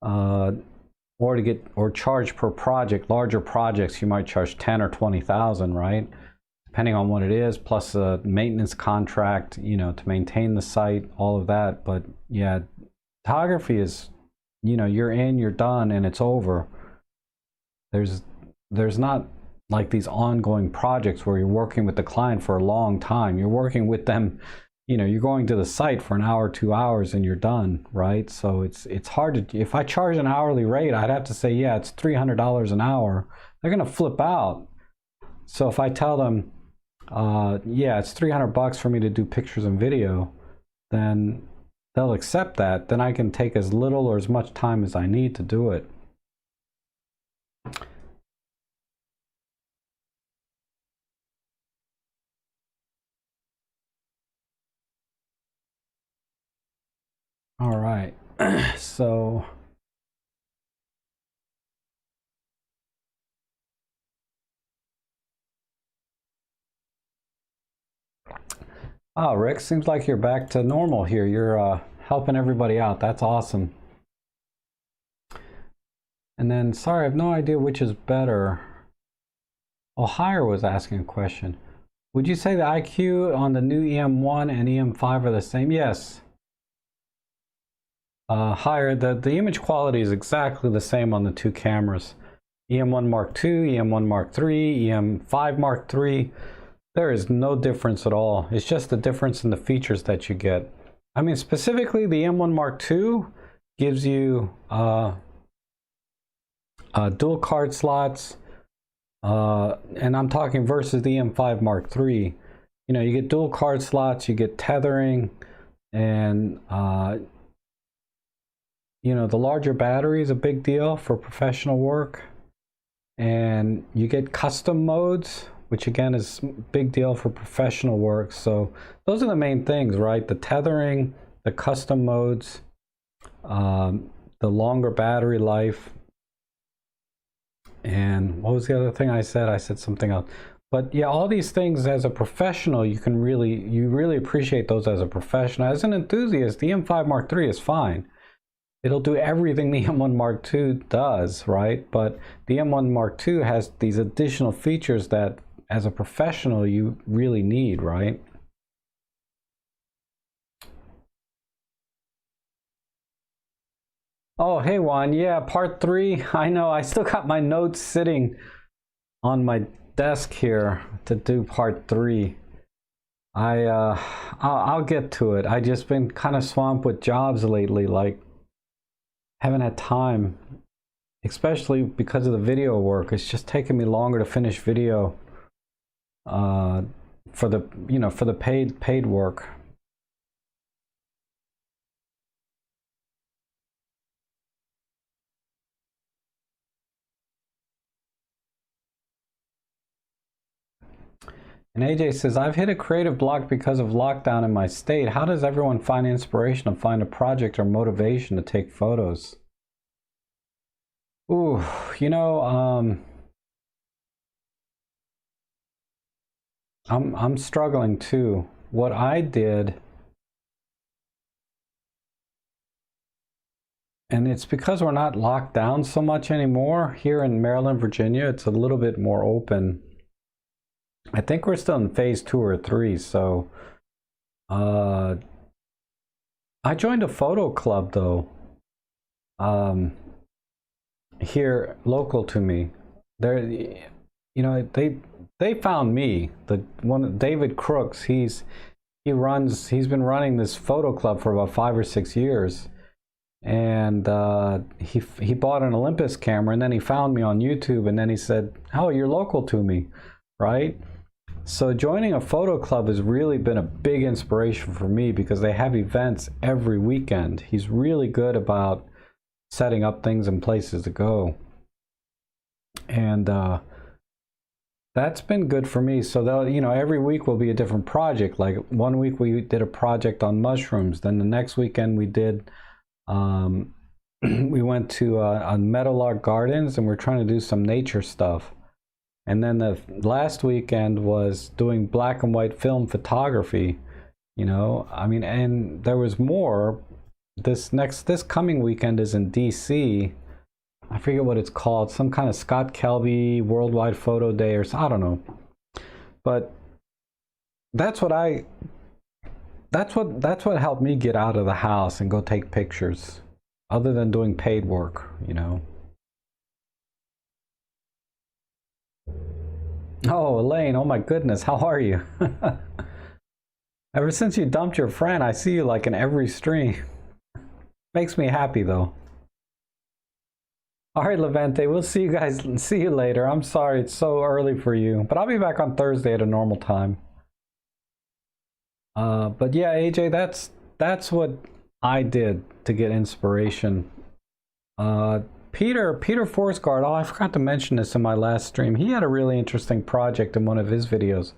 or charge per project. Larger projects, you might charge 10 or 20,000, right? Depending on what it is, plus a maintenance contract, to maintain the site, all of that. But yeah, photography is, you're in, you're done, and it's over. There's not like these ongoing projects where you're working with the client for a long time. You're working with them, you're going to the site for an hour, 2 hours, and you're done, right? So it's hard to, if I charge an hourly rate, I'd have to say, yeah, it's $300 an hour. They're gonna flip out. So if I tell them, yeah, it's $300 for me to do pictures and video, then they'll accept that. Then I can take as little or as much time as I need to do it. All right, so oh, Rick, seems like you're back to normal here. You're helping everybody out. That's awesome. And then, sorry, I have no idea which is better. Oh, Higher was asking a question. Would you say the IQ on the new EM1 and EM5 are the same? Yes. Higher, the image quality is exactly the same on the two cameras. EM1 Mark II, EM1 Mark III, EM5 Mark III. There is no difference at all. It's just the difference in the features that you get. I mean, specifically the EM1 Mark II gives you dual card slots, and I'm talking versus the EM5 Mark III. You know, you get dual card slots, you get tethering, and you know, the larger battery is a big deal for professional work, and you get custom modes, which again is a big deal for professional work. So those are the main things, right? The tethering, the custom modes, the longer battery life, and what was the other thing I said? I said something else. But yeah, all these things as a professional, you really appreciate those as a professional. As an enthusiast, the M5 Mark III is fine. It'll do everything the M1 Mark II does, right? But the M1 Mark II has these additional features that as a professional you really need, right? Oh, hey Juan, yeah, part 3. I know, I still got my notes sitting on my desk here to do part 3. I'll get to it. I just been kind of swamped with jobs lately, like haven't had time, especially because of the video work. It's just taking me longer to finish video for the, you know, for the paid work. And AJ says, I've hit a creative block because of lockdown in my state. How does everyone find inspiration to find a project or motivation to take photos? Ooh, you know, I'm struggling too. What I did, and it's because we're not locked down so much anymore here in Maryland, Virginia. It's a little bit more open. I think we're still in phase 2 or 3. So I joined a photo club though, here local to me. They're, you know, they found me. The one, David Crooks, he's been running this photo club for about 5 or 6 years, and he bought an Olympus camera, and then he found me on YouTube, and then he said, oh, you're local to me, right? So joining a photo club has really been a big inspiration for me because they have events every weekend. He's really good about setting up things and places to go, and that's been good for me. So they'll, you know, every week will be a different project. Like one week we did a project on mushrooms, then the next weekend we did we went to Meadowlark Gardens, and we're trying to do some nature stuff. And then the last weekend was doing black and white film photography. You know, I mean, and there was more. This coming weekend is in DC. I forget what it's called, some kind of Scott Kelby Worldwide Photo Day, or I don't know. But that's what helped me get out of the house and go take pictures, other than doing paid work, you know. Oh, Elaine, oh my goodness, how are you? Ever since you dumped your friend, I see you like in every stream. Makes me happy though. All right, Levante, we'll see you guys. See you later. I'm sorry it's so early for you, but I'll be back on Thursday at a normal time. But yeah, AJ, that's what I did to get inspiration. Peter Forsgaard, oh, I forgot to mention this in my last stream. He had a really interesting project in one of his videos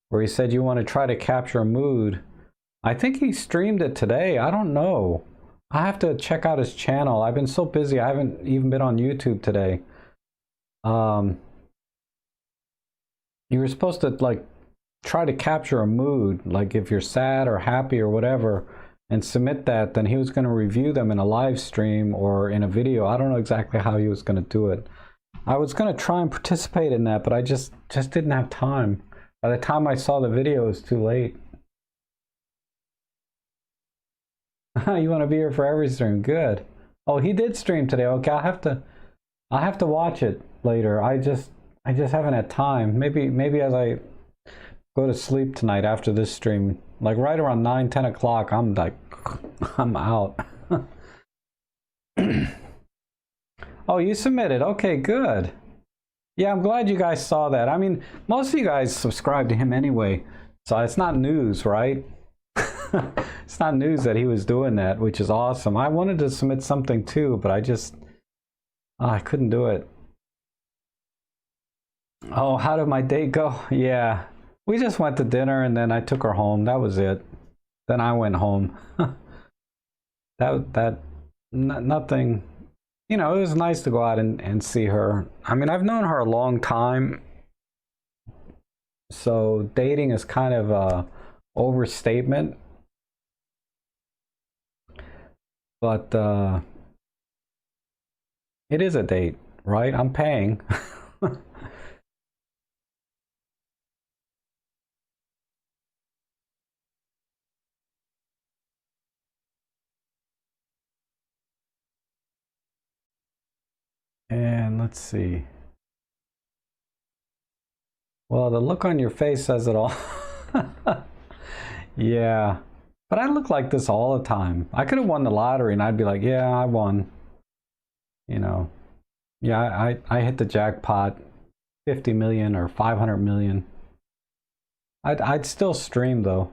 where he said you want to try to capture a mood. I think he streamed it today. I don't know. I have to check out his channel. I've been so busy. I haven't even been on YouTube today. You were supposed to like try to capture a mood, like if you're sad or happy or whatever, and submit that. Then he was going to review them in a live stream or in a video. I don't know exactly how he was going to do it. I was going to try and participate in that, but I just didn't have time. By the time I saw the video, it was too late. You want to be here for every stream? Good. Oh, he did stream today. Okay, I'll have to watch it later. I just haven't had time. Maybe as I go to sleep tonight after this stream, like right around 9-10 o'clock, I'm like, I'm out. Oh, you submitted. Okay, good. Yeah, I'm glad you guys saw that. I mean, most of you guys subscribe to him anyway, so it's not news, right? It's not news that he was doing that, which is awesome. I wanted to submit something too, but I couldn't do it. Oh, how did my date go? Yeah, we just went to dinner and then I took her home. That was it. Then I went home. Nothing. You know, it was nice to go out and see her. I mean, I've known her a long time, so dating is kind of a overstatement. But it is a date, right? I'm paying. And let's see. Well, the look on your face says it all. Yeah. But I look like this all the time. I could have won the lottery and I'd be like, yeah, I won. You know. Yeah, I hit the jackpot, 50 million or 500 million. I'd still stream though.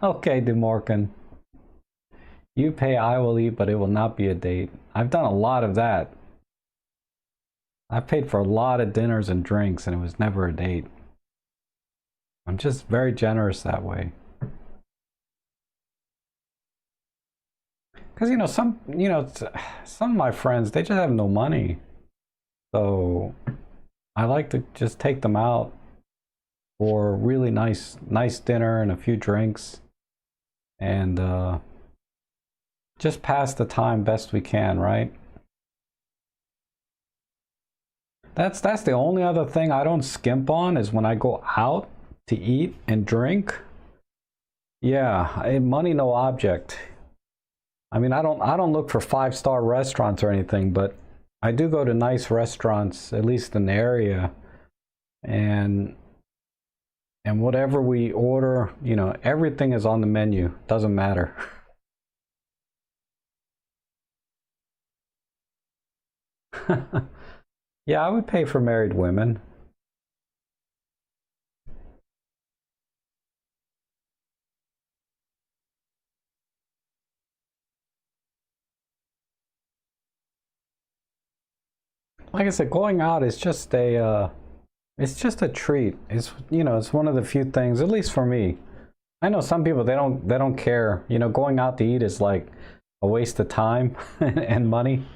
Okay, DeMorcan. You pay, I will eat, but it will not be a date. I've done a lot of that. I've paid for a lot of dinners and drinks, and it was never a date. I'm just very generous that way. Because, some of my friends, they just have no money. So I like to just take them out for a really nice dinner and a few drinks. And just pass the time best we can, right? That's the only other thing I don't skimp on is when I go out to eat and drink. Yeah, money no object. I mean, I don't look for 5-star restaurants or anything, but I do go to nice restaurants, at least in the area, and whatever we order, everything is on the menu. Doesn't matter. Yeah, I would pay for married women. Like I said, going out is just it's just a treat. It's one of the few things, at least for me. I know some people they don't care. Going out to eat is like a waste of time and money.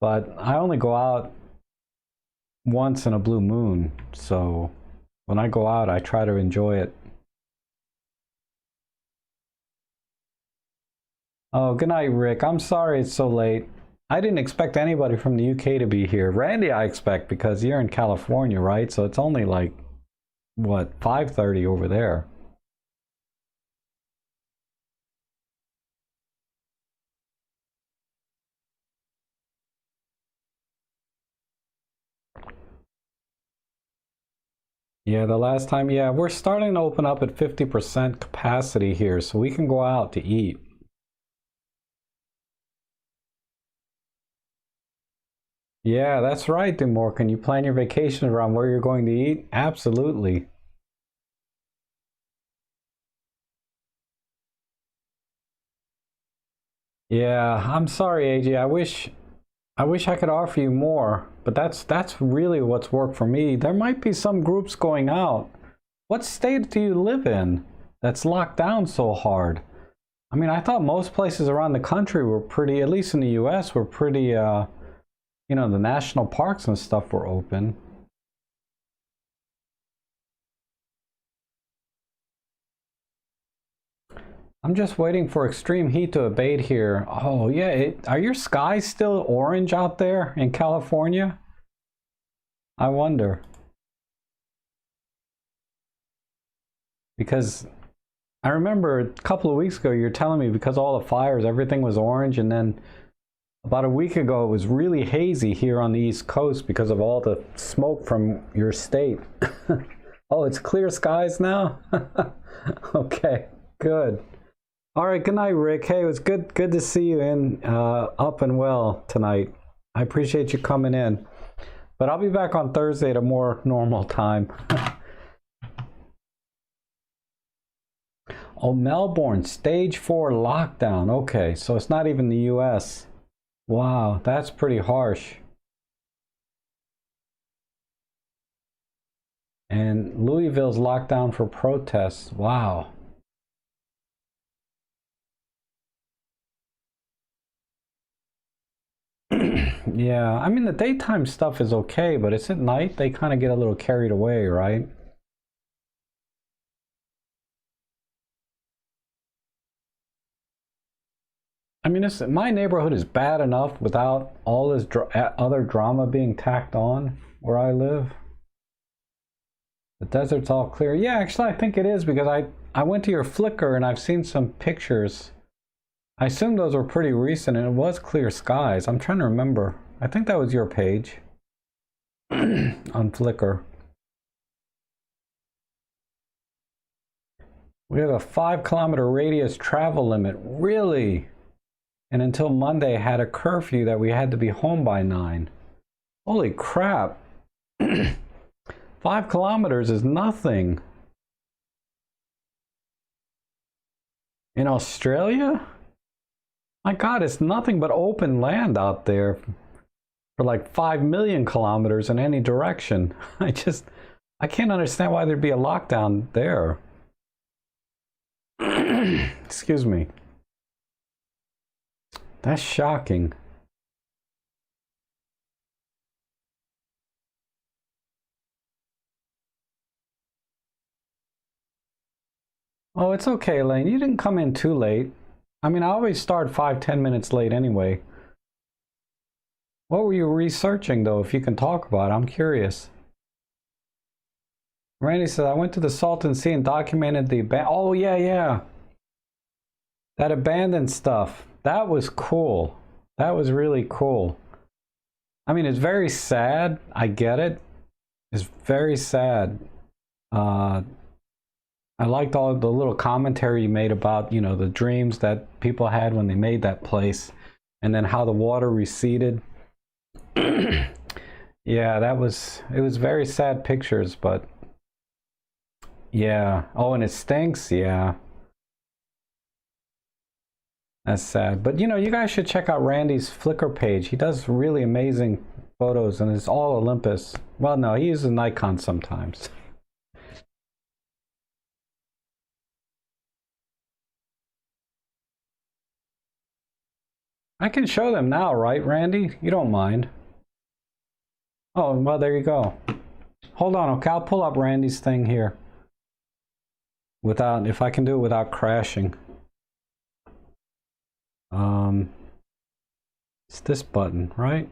But I only go out once in a blue moon, so when I go out, I try to enjoy it. Oh, good night, Rick. I'm sorry it's so late. I didn't expect anybody from the UK to be here. Randy, I expect, because you're in California, right? So it's only like, what, 5:30 over there. Yeah, the last time, yeah, we're starting to open up at 50% capacity here, so we can go out to eat. Yeah, that's right, Dumore. Can you plan your vacation around where you're going to eat? Absolutely. Yeah, I'm sorry, AJ. I wish I could offer you more, but that's really what's worked for me. There might be some groups going out. What state do you live in that's locked down so hard? I mean, I thought most places around the country were pretty, at least in the US, were pretty the national parks and stuff were open. I'm just waiting for extreme heat to abate here. Oh, yeah. Are your skies still orange out there in California? I wonder. Because I remember a couple of weeks ago you were telling me because all the fires, everything was orange. And then about a week ago, it was really hazy here on the East Coast because of all the smoke from your state. Oh, it's clear skies now? Okay, good. All right, good night, Rick. Hey, it was good to see you in up and well tonight. I appreciate you coming in. But I'll be back on Thursday at a more normal time. Oh, Melbourne, stage 4 lockdown. Okay, so it's not even the US. Wow, that's pretty harsh. And Louisville's locked down for protests. Wow. Yeah, I mean, the daytime stuff is okay, but it's at night they kind of get a little carried away, right? I mean, my neighborhood is bad enough without all this other drama being tacked on where I live. The desert's all clear. Yeah, actually, I think it is because I went to your Flickr and I've seen some pictures. I assume those were pretty recent and it was clear skies. I'm trying to remember. I think that was your page on Flickr. We have a 5-kilometer radius travel limit. Really? And until Monday had a curfew that we had to be home by 9. Holy crap. 5 kilometers is nothing. In Australia? My God, it's nothing but open land out there for like 5 million kilometers in any direction. I can't understand why there'd be a lockdown there. Excuse me. That's shocking. Oh, it's okay, Lane. You didn't come in too late. I mean, I always start 5-10 minutes late anyway. What were you researching, though, if you can talk about it? I'm curious. Randy says, I went to the Salton Sea and documented the... Oh, yeah. That abandoned stuff. That was cool. That was really cool. I mean, it's very sad. I get it. It's very sad. I liked all the little commentary you made about, the dreams that people had when they made that place and then how the water receded. Yeah, it was very sad pictures, but yeah. Oh, and it stinks. Yeah. That's sad. But you guys should check out Randy's Flickr page. He does really amazing photos and it's all Olympus. Well, no, he uses Nikon sometimes. I can show them now, right, Randy? You don't mind. Oh, well, there you go. Hold on, okay, I'll pull up Randy's thing here. If I can do it without crashing. It's this button, right?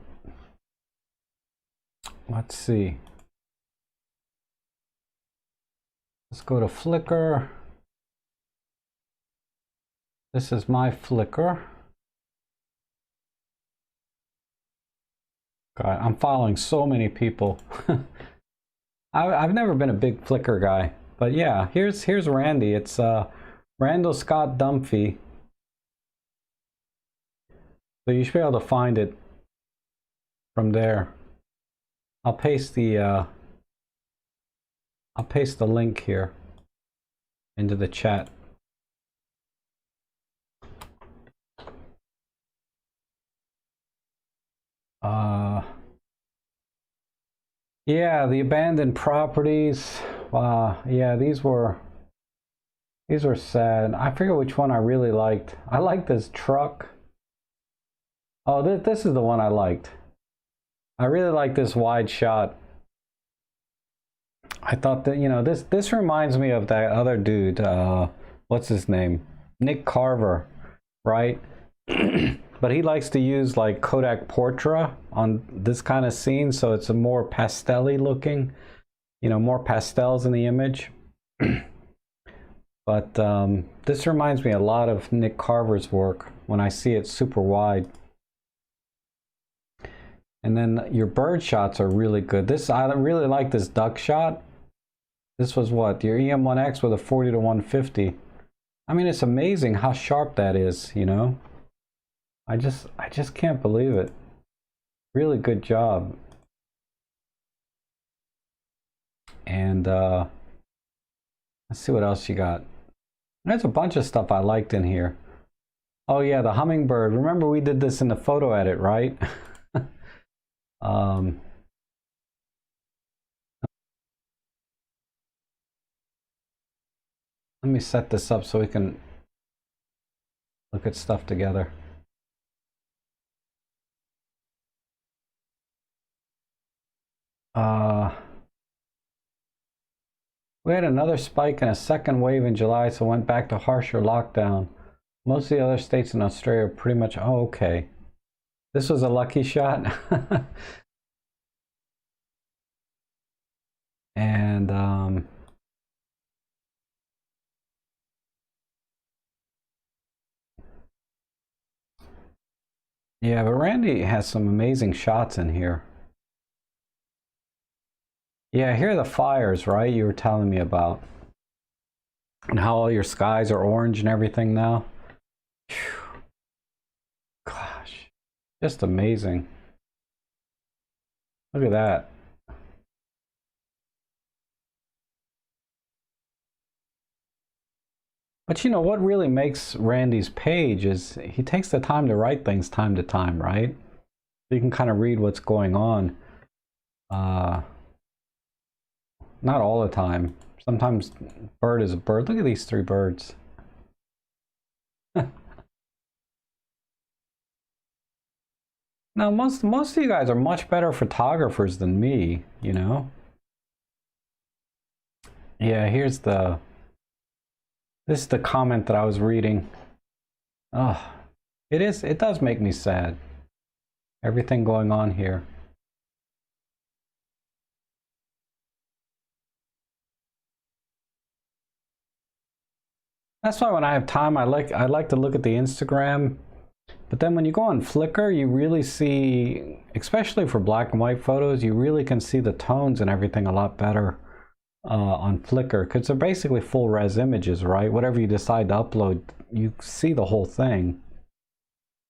Let's see. Let's go to Flickr. This is my Flickr. God, I'm following so many people. I've never been a big Flickr guy, but yeah, here's Randy. It's Randall Scott Dunphy. So you should be able to find it. from there. I'll paste the link here into the chat. Yeah, the abandoned properties. Yeah, these were sad. I forget which one I really liked. I liked this truck. Oh, this is the one I liked. I really like this wide shot. I thought that, you know, this reminds me of that other dude, what's his name? Nick Carver, right? But he likes to use like Kodak Portra on this kind of scene, so it's a more pastel-y looking, you know, more pastels in the image. But this reminds me a lot of Nick Carver's work when I see it super wide. And then your bird shots are really good. I really like this duck shot. This was what, your EM1X with a 40 to 150. I mean, it's amazing how sharp that is, you know. I just can't believe it. Really good job. And let's see what else you got. There's a bunch of stuff I liked in here. Oh yeah, the hummingbird. Remember we did this in the photo edit, right? Let me set this up so we can look at stuff together. We had another spike and a second wave in July, so went back to harsher lockdown. Most of the other states in Australia are pretty much, oh, okay. This was a lucky shot. And yeah, but Randy has some amazing shots in here. Yeah, here are the fires, right? You were telling me about. And how all your skies are orange and everything now. Whew. Gosh, just amazing. Look at that. But you know, what really makes Randy's page is he takes the time to write things time to time, right? So you can kind of read what's going on. Not all the time. Sometimes bird is a bird. Look at these three birds. Now, most of you guys are much better photographers than me, you know? Yeah, this is the comment that I was reading. Oh, it does make me sad. Everything going on here. That's why when I have time, I like to look at the Instagram. But then when you go on Flickr, you really see, especially for black and white photos, you really can see the tones and everything a lot better on Flickr, because they're basically full res images, right? Whatever you decide to upload, you see the whole thing.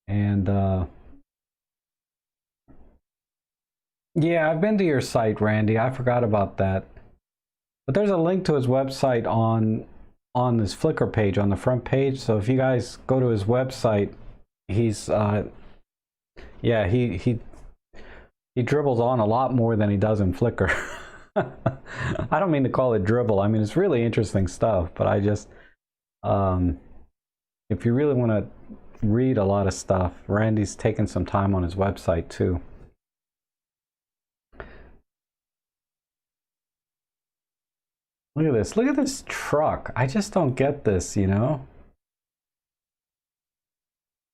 And yeah, I've been to your site, Randy. I forgot about that. But there's a link to his website on this Flickr page, on the front page. So if you guys go to his website, he's yeah, he dribbles on a lot more than he does in Flickr. I don't mean to call it dribble. I mean, it's really interesting stuff, but I just if you really want to read a lot of stuff, Randy's taken some time on his website too. Look at this. Look at this truck. I just don't get this, you know?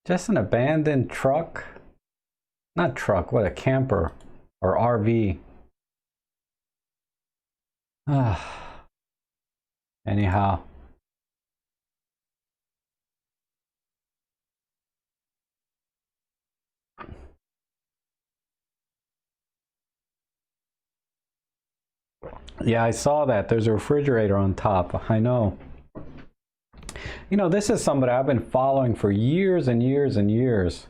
Just an abandoned truck. Not truck, what, a camper or RV. Anyhow. Yeah, I saw that. There's a refrigerator on top. I know. You know, this is somebody I've been following for years and years and years.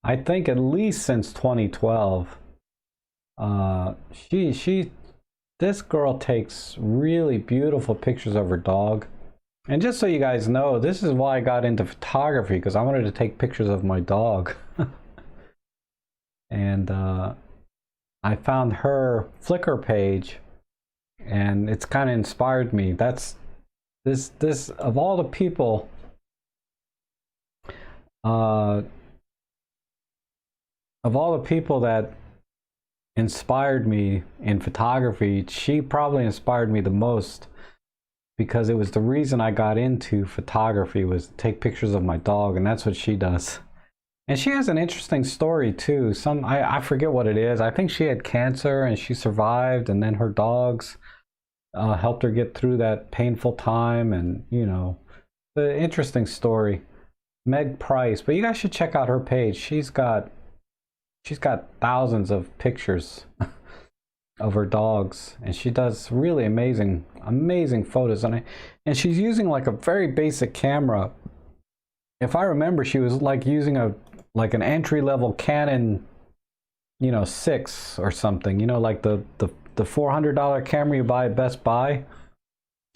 I think at least since 2012. She this girl takes really beautiful pictures of her dog. And just so you guys know, this is why I got into photography, because I wanted to take pictures of my dog. And I found her Flickr page, and it's kind of inspired me. That's this of all the people, of all the people that inspired me in photography, she probably inspired me the most, because it was the reason I got into photography, was to take pictures of my dog, and that's what she does. And she has an interesting story too. I forget what it is. I think she had cancer and she survived, and then her dogs helped her get through that painful time, and you know, the interesting story. Meg Price, but you guys should check out her page. She's got thousands of pictures of her dogs, and she does really amazing photos on it. And she's using like a very basic camera. If I remember, she was like using an entry-level Canon, you know, 6 or something, you know, like the $400 camera you buy at Best Buy.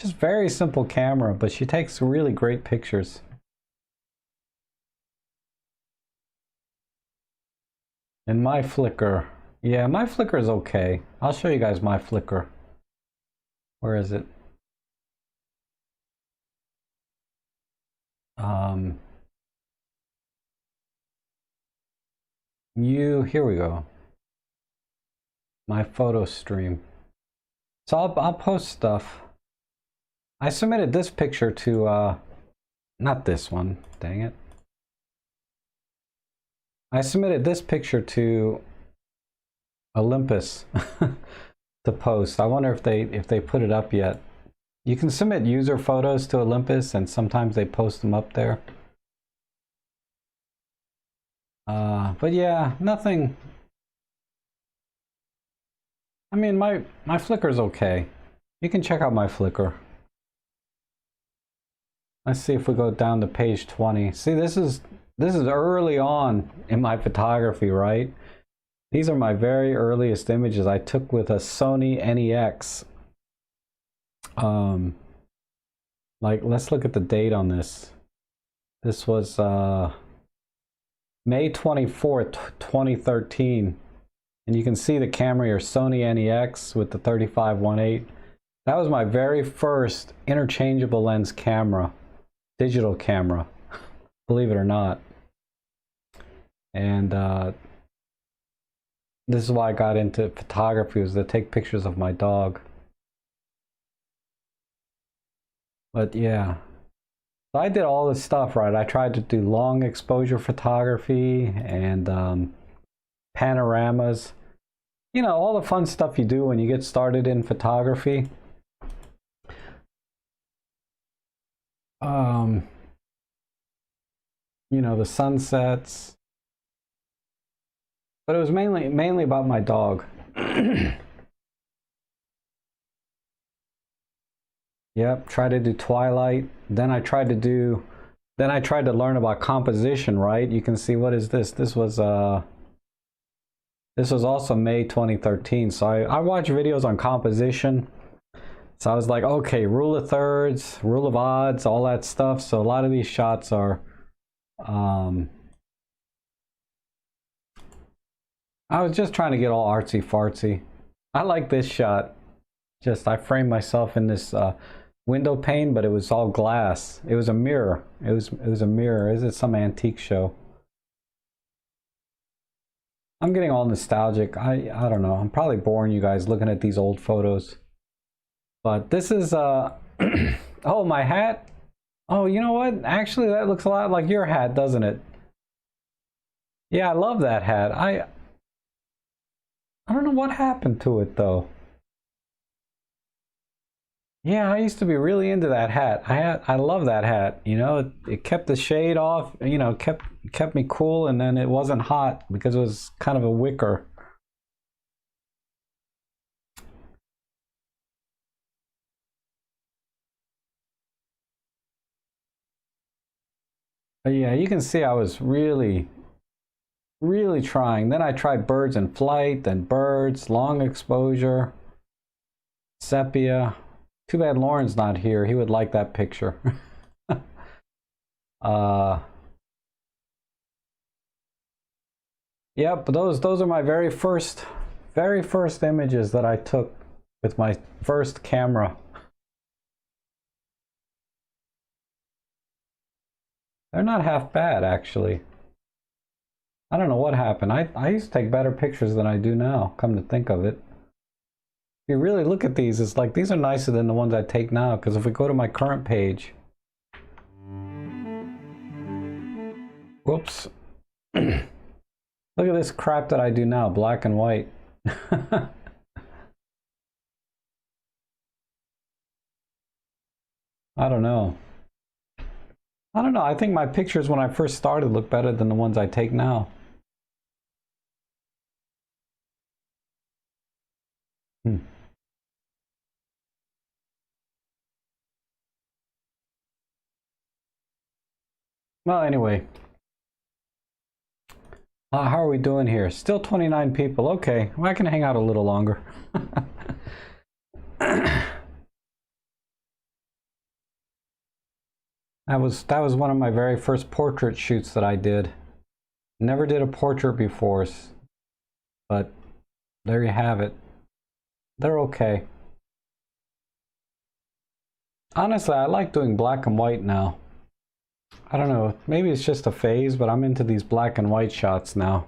Just very simple camera, but she takes really great pictures. And my Flickr, yeah, my Flickr is okay. I'll show you guys my Flickr. Where is it? Here we go. My photo stream. So I'll post stuff. I submitted this picture to not this one, dang it. I submitted this picture to Olympus to post. I wonder if they put it up yet. You can submit user photos to Olympus, and sometimes they post them up there. But yeah, nothing. I mean, my Flickr's okay. You can check out my Flickr. Let's see if we go down to page 20. See, this is early on in my photography, right? These are my very earliest images I took with a Sony NEX. Like, let's look at the date on this. This was May 24th, 2013. And you can see the camera here, Sony NEX with the 3518. That was my very first interchangeable lens camera, digital camera, believe it or not. And this is why I got into photography, was to take pictures of my dog. But yeah, so I did all this stuff, right? I tried to do long exposure photography and panoramas. You know, all the fun stuff you do when you get started in photography. You know, the sunsets. But it was mainly about my dog. Yep, tried to do twilight. Then I tried to learn about composition, right? You can see, what is this? This was also May 2013. So I watched videos on composition. So I was like, okay, rule of thirds, rule of odds, all that stuff. So a lot of these shots are I was just trying to get all artsy fartsy. I like this shot. Just, I framed myself in this window pane, but it was all glass. It was a mirror. It was a mirror. Is it some antique show? I'm getting all nostalgic. I don't know. I'm probably boring you guys looking at these old photos. But this is oh, my hat. Oh, you know what? Actually, that looks a lot like your hat, doesn't it? Yeah, I love that hat. I don't know what happened to it though. Yeah, I used to be really into that hat. I love that hat. You know, it kept the shade off, you know, kept me cool, and then it wasn't hot because it was kind of a wicker. But yeah, you can see I was really Really trying. Then I tried birds in flight, then birds, long exposure, sepia. Too bad Lauren's not here. He would like that picture. Yep, but those are my very first images that I took with my first camera. They're not half bad, actually. I don't know what happened. I used to take better pictures than I do now, come to think of it. If you really look at these, it's like these are nicer than the ones I take now, because if we go to my current page, whoops. Look at this crap that I do now, black and white. I don't know. I think my pictures when I first started look better than the ones I take now. Well, anyway. How are we doing here? Still 29 people. Okay, well, I can hang out a little longer. That was one of my very first portrait shoots that I did. Never did a portrait before, but there you have it. They're okay. Honestly, I like doing black and white now. I don't know, maybe it's just a phase, but I'm into these black and white shots now.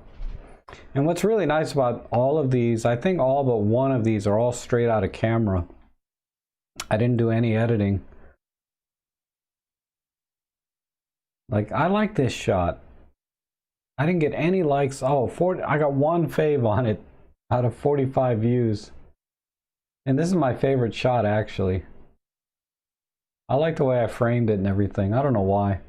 And what's really nice about all of these, I think all but one of these are all straight out of camera. I didn't do any editing. Like, I like this shot. I didn't get any likes. Oh, I got one fave on it out of 45 views. And this is my favorite shot, actually. I like the way I framed it and everything. I don't know why.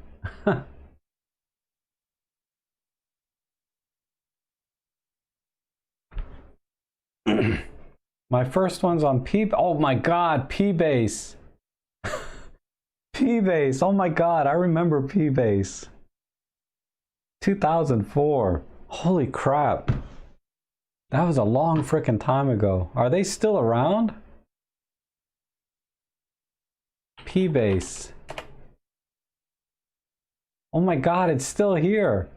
My first one's on oh my god, P-Base. P-Base, oh my god, I remember P-Base. 2004. Holy crap. That was a long frickin' time ago. Are they still around? P-Base. Oh my god, it's still here.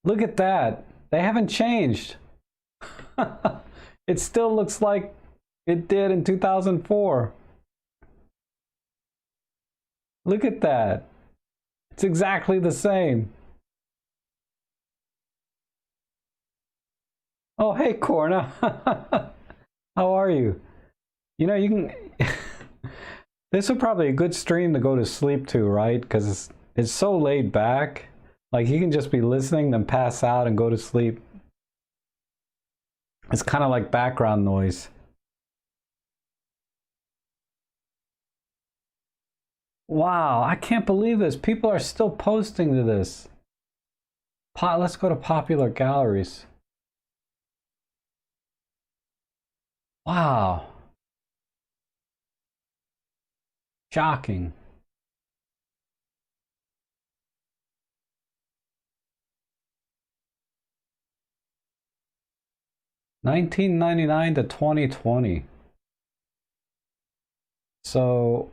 Look at that. They haven't changed. It still looks like it did in 2004. Look at that. It's exactly the same. Oh, hey, Corna. How are you? You know, you can... This would probably be a good stream to go to sleep to, right? Because it's so laid back. Like, you can just be listening, then pass out and go to sleep. It's kind of like background noise. Wow, I can't believe this. People are still posting to this. Let's go to popular galleries. Wow. Shocking. $19.99 to 2020. So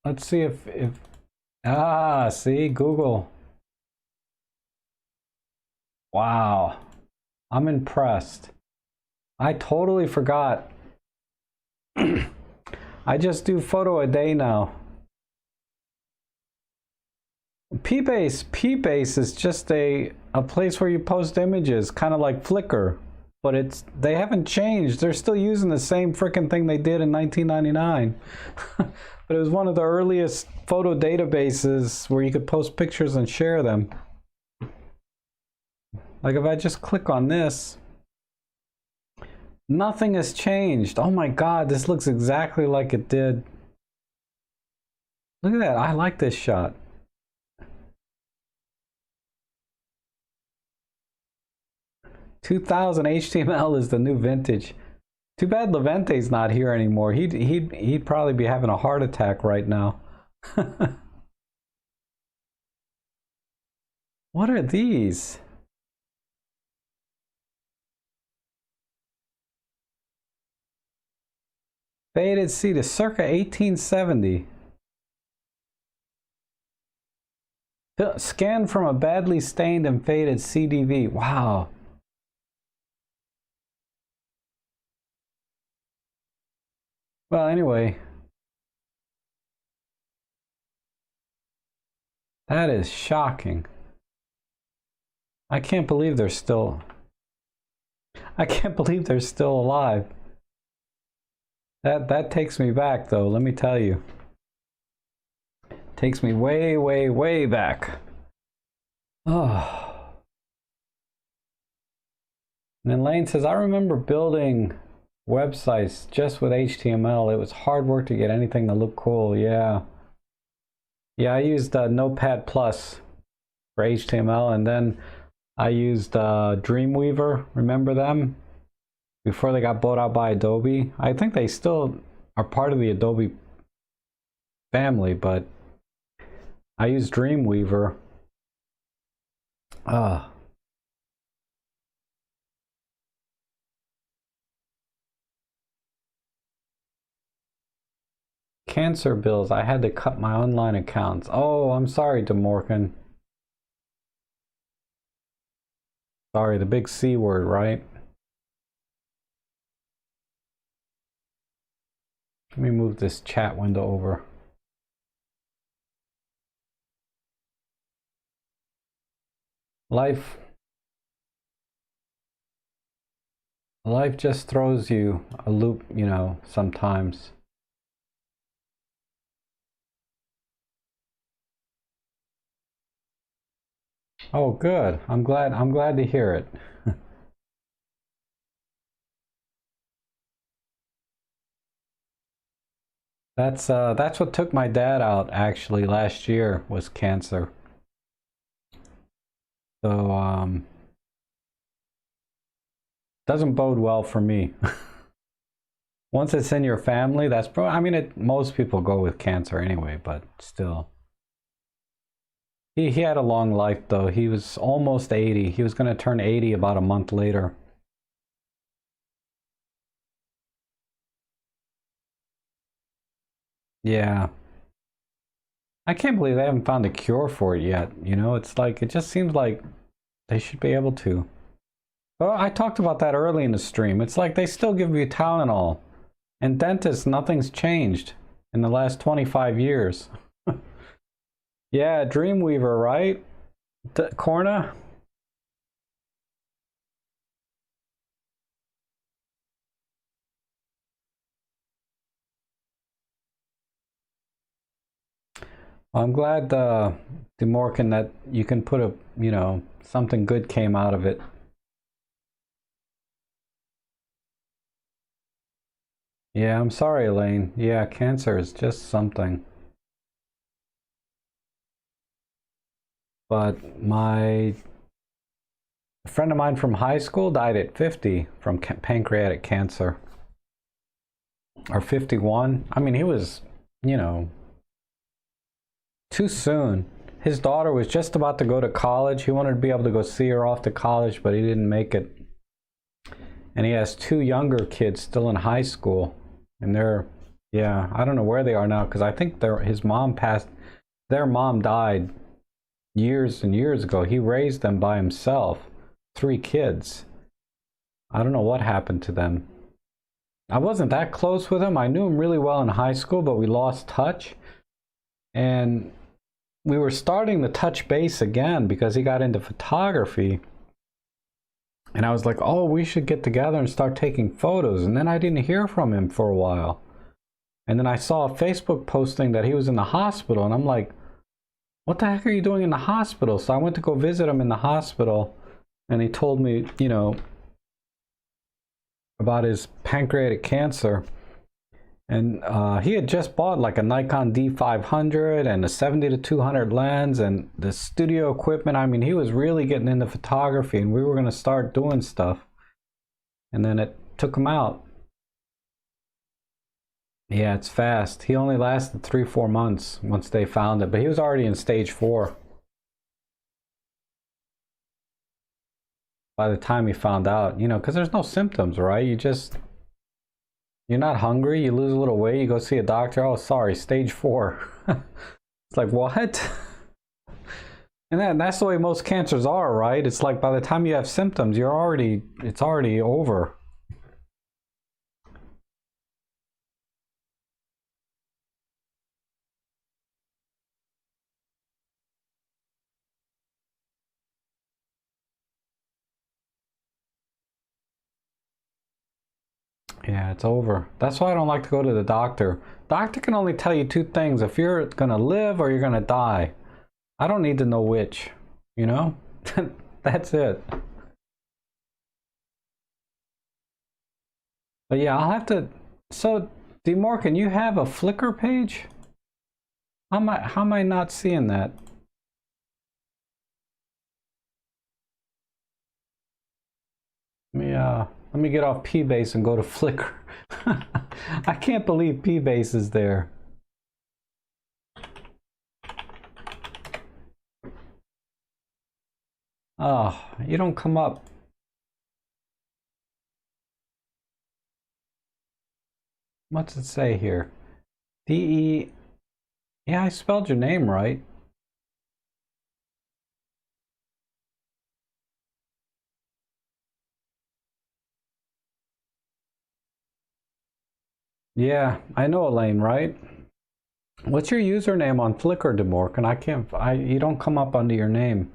let's see if see Google. Wow. I'm impressed. I totally forgot. I just do photo a day now. P-Base is just a place where you post images, kind of like Flickr, but they haven't changed. They're still using the same frickin' thing they did in 1999. But it was one of the earliest photo databases where you could post pictures and share them. Like if I just click on this, nothing has changed. Oh my god, this looks exactly like it did. Look at that, I like this shot. $2000 HTML is the new vintage. Too bad Levente's not here anymore. He'd probably be having a heart attack right now. What are these? Faded CD, circa 1870. Scanned from a badly stained and faded CDV. Wow. Well, anyway. That is shocking. I can't believe they're still... I can't believe they're still alive. That takes me back, though, let me tell you. Takes me way, way, way back. Oh. And then Lane says, I remember building websites just with HTML. It was hard work to get anything to look cool. Yeah. Yeah, I used Notepad Plus for HTML, and then I used Dreamweaver. Remember them? Before they got bought out by Adobe. I think they still are part of the Adobe family, but I use Dreamweaver. Cancer bills. I had to cut my online accounts. Oh, I'm sorry, DeMorgan. Sorry, the big C word, right? Let me move this chat window over. Life just throws you a loop, you know, sometimes. Oh, good. I'm glad to hear it. That's what took my dad out actually last year, was cancer. So doesn't bode well for me. Once it's in your family, that's I mean, most people go with cancer anyway, but still. He had a long life though. He was almost 80. He was going to turn 80 about a month later. Yeah. I can't believe they haven't found a cure for it yet. You know, it's like, it just seems like they should be able to. Well, I talked about that early in the stream. It's like they still give you Tylenol. And dentists, nothing's changed in the last 25 years. Yeah, Dreamweaver, right? Corna? I'm glad, DeMorgan, that you can put a, you know, something good came out of it. Yeah, I'm sorry, Elaine. Yeah, cancer is just something. But a friend of mine from high school died at 50 from pancreatic cancer. Or 51. I mean, he was, you know, too soon. His daughter was just about to go to college. He wanted to be able to go see her off to college, but he didn't make it. And he has two younger kids still in high school. And yeah, I don't know where they are now, because I think his mom passed, their mom died years and years ago. He raised them by himself, 3 kids. I don't know what happened to them. I wasn't that close with him. I knew him really well in high school, but we lost touch. And we were starting to touch base again because he got into photography. And I was like, oh, we should get together and start taking photos. And then I didn't hear from him for a while. And then I saw a Facebook posting that he was in the hospital. And I'm like, what the heck are you doing in the hospital? So I went to go visit him in the hospital. And he told me, you know, about his pancreatic cancer. And he had just bought like a Nikon D500 and a 70-200 lens and the studio equipment. I mean, he was really getting into photography, and we were going to start doing stuff. And then it took him out. Yeah, it's fast. He only lasted 3-4 months once they found it, but he was already in stage 4 by the time he found out, you know, because there's no symptoms, right? You just You're not hungry, you lose a little weight, you go see a doctor. Oh, sorry, stage 4. It's like, what? And that's the way most cancers are, right? It's like by the time you have symptoms, it's already over. Yeah, it's over. That's why I don't like to go to the doctor. Doctor can only tell you two things: if you're gonna live or you're gonna die. I don't need to know which, you know? That's it. But yeah, I'll have to. So, DeMorgan, you have a Flickr page? How am I not seeing that? Let me get off P-Base and go to Flickr. I can't believe P-Base is there. Oh, you don't come up. What's it say here? D-E... Yeah, I spelled your name right. Yeah, I know Elaine, right? What's your username on Flickr, DeMorgan? I can't... you don't come up under your name.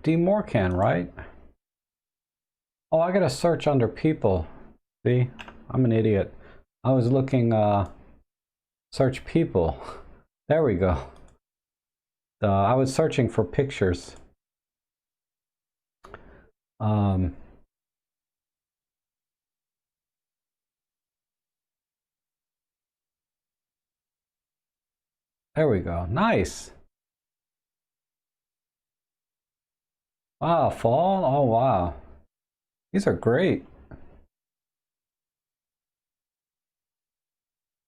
DeMorgan, right? Oh, I gotta search under people. See? I'm an idiot. I was looking, search people. There we go. I was searching for pictures. There we go. Nice. Wow, fall? Oh, wow. These are great.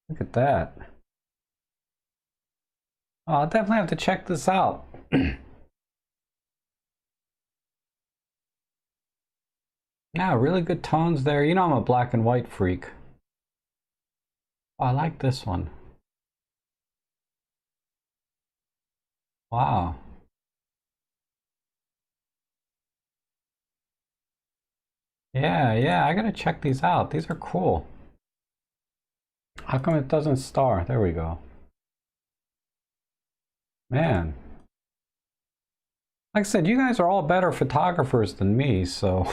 Look at that. Oh, I'll definitely have to check this out. Yeah, really good tones there. You know I'm a black and white freak. Oh, I like this one. Wow. Yeah, I gotta check these out. These are cool. How come it doesn't star? There we go. Man. Like I said, you guys are all better photographers than me, so...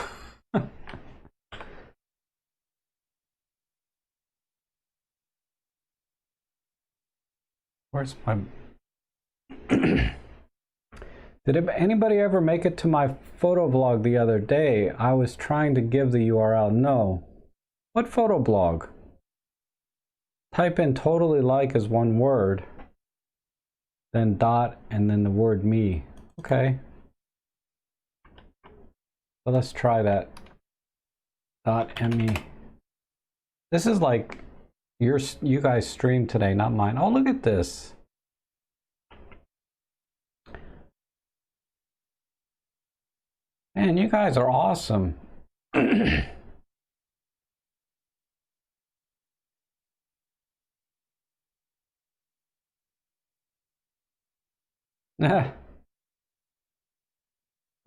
Where's my... Did anybody ever make it to my photo vlog the other day? I was trying to give the URL. No. What photo blog? Type in totally like as one word, then dot, and then the word me. Okay. So let's try that. .me. This is like you guys streamed today, not mine. Oh, look at this. Man, you guys are awesome. Look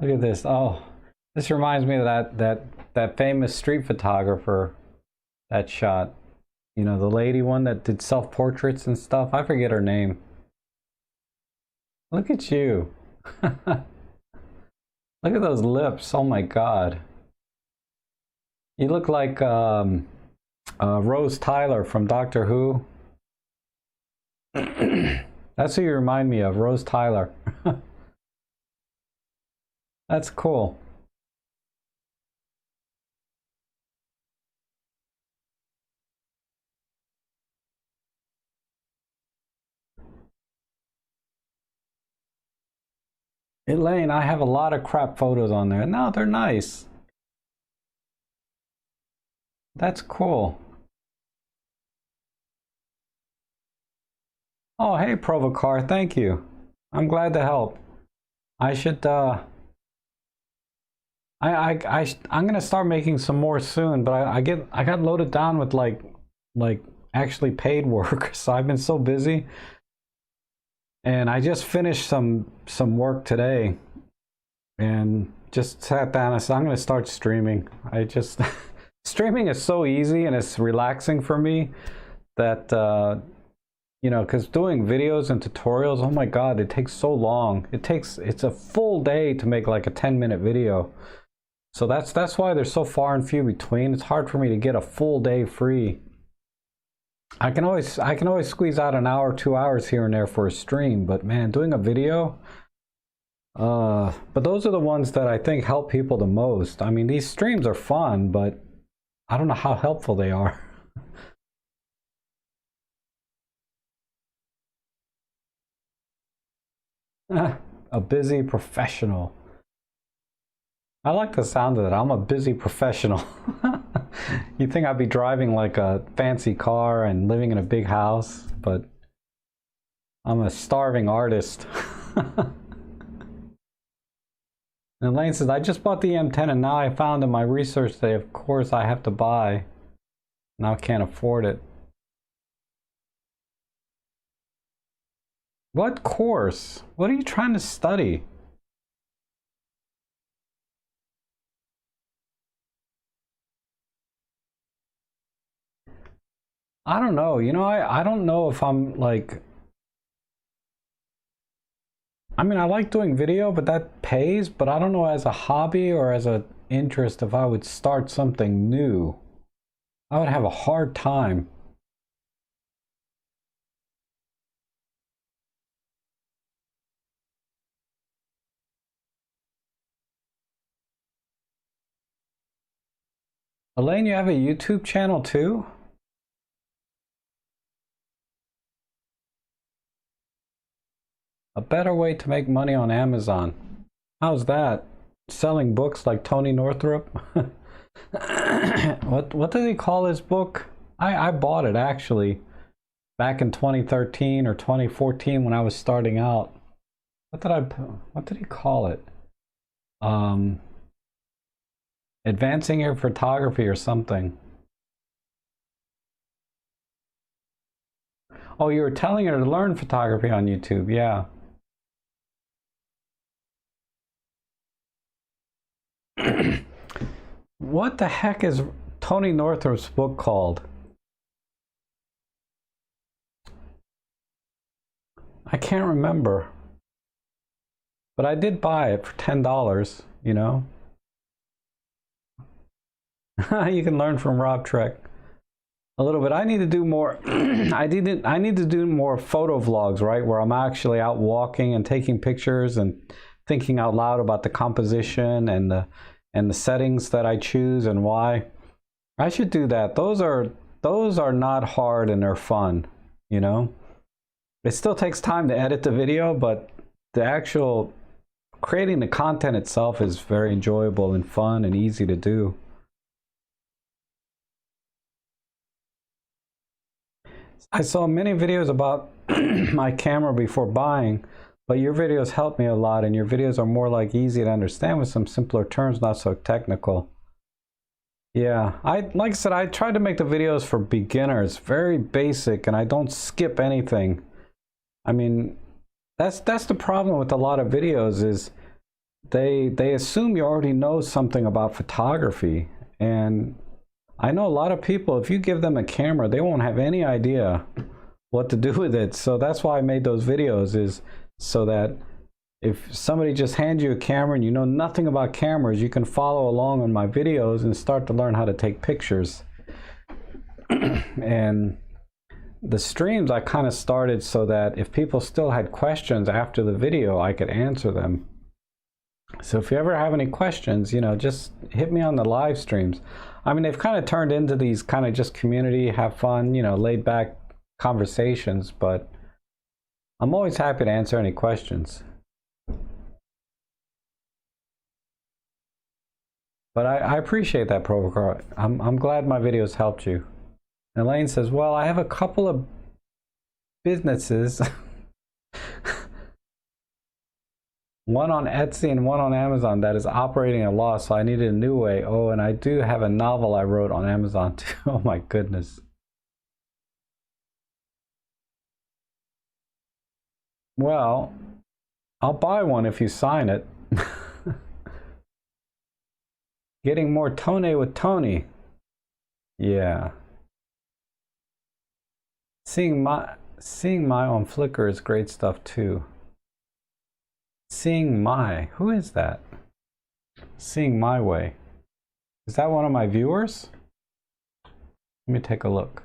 at this. Oh, this reminds me of that famous street photographer that shot. You know, the lady one that did self-portraits and stuff. I forget her name. Look at you. Look at those lips. Oh my God. You look like Rose Tyler from Doctor Who. That's who you remind me of, Rose Tyler. That's cool. Elaine, I have a lot of crap photos on there. No, they're nice. That's cool. Oh, hey, Provocar, thank you. I'm glad to help. I should I'm gonna start making some more soon, but I got loaded down with like actually paid work, so I've been so busy. And I just finished some work today, and just sat down and said I'm gonna start streaming. I just streaming is so easy and it's relaxing for me that you know, because doing videos and tutorials, oh my god, it takes so long. It's a full day to make like a 10-minute video. So that's why they're so far and few between. It's hard for me to get a full day free. I can always squeeze out an hour, 2 hours here and there for a stream, but man, doing a video, but those are the ones that I think help people the most. I mean, these streams are fun, but I don't know how helpful they are. A busy professional. I like the sound of that. I'm a busy professional. You'd think I'd be driving like a fancy car and living in a big house, but I'm a starving artist. And Elaine says, I just bought the M10 and now I found in my research that of course I have to buy. Now I can't afford it. What course? What are you trying to study? I don't know. You know, I don't know if I'm like, I mean, I like doing video, but that pays, but I don't know as a hobby or as an interest if I would start something new. I would have a hard time. Elaine, you have a YouTube channel too? A better way to make money on Amazon. How's that? Selling books like Tony Northrup? What did he call his book? I bought it actually back in 2013 or 2014 when I was starting out. What did he call it? Advancing your photography or something. Oh, you were telling her to learn photography on YouTube, yeah. What the heck is Tony Northrup's book called? I can't remember. But I did buy it for $10, you know? You can learn from robtrek a little bit. I need to do more. I need to do more photo vlogs, right? Where I'm actually out walking and taking pictures and thinking out loud about the composition and the settings that I choose and why. I should do that. Those are not hard and they're fun, you know? It still takes time to edit the video, but the actual creating the content itself is very enjoyable and fun and easy to do. I saw many videos about my camera before buying, but your videos helped me a lot, and your videos are more like easy to understand with some simpler terms, not so technical. Yeah, like I said, I try to make the videos for beginners, very basic, and I don't skip anything. I mean, that's the problem with a lot of videos is they assume you already know something about photography, and I know a lot of people, if you give them a camera, they won't have any idea what to do with it. So that's why I made those videos, is so that if somebody just hands you a camera and you know nothing about cameras, you can follow along on my videos and start to learn how to take pictures. And the streams I kind of started so that if people still had questions after the video, I could answer them. So if you ever have any questions, you know, just hit me on the live streams. I mean, they've kind of turned into these kind of just community, have fun, you know, laid back conversations, but I'm always happy to answer any questions. But I appreciate that, Provocar. I'm glad my videos helped you. And Elaine says, well, I have a couple of businesses. one on Etsy and one on Amazon that is operating at a loss, so I needed a new way. Oh, and I do have a novel I wrote on Amazon too. Oh my goodness. Well, I'll buy one if you sign it. Getting more Tone with Tony. Yeah. Seeing my on Flickr is great stuff too. Seeing my, who is that? Seeing my way. Is that one of my viewers? Let me take a look.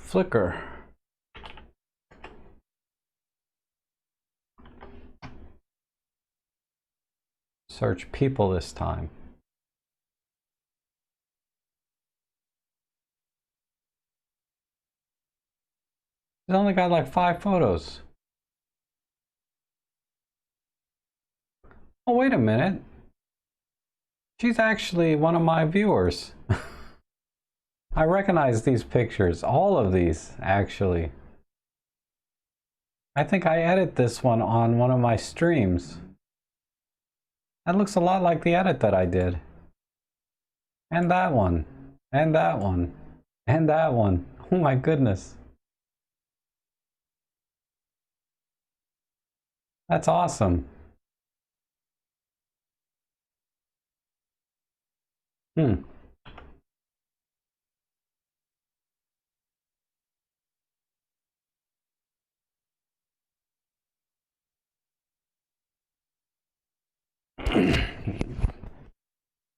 Flickr. Search people this time. It's only got like 5 photos. Oh, wait a minute. She's actually one of my viewers. I recognize these pictures, all of these actually. I think I edit this one on one of my streams. That looks a lot like the edit that I did. And that one, and that one, and that one. Oh my goodness. That's awesome.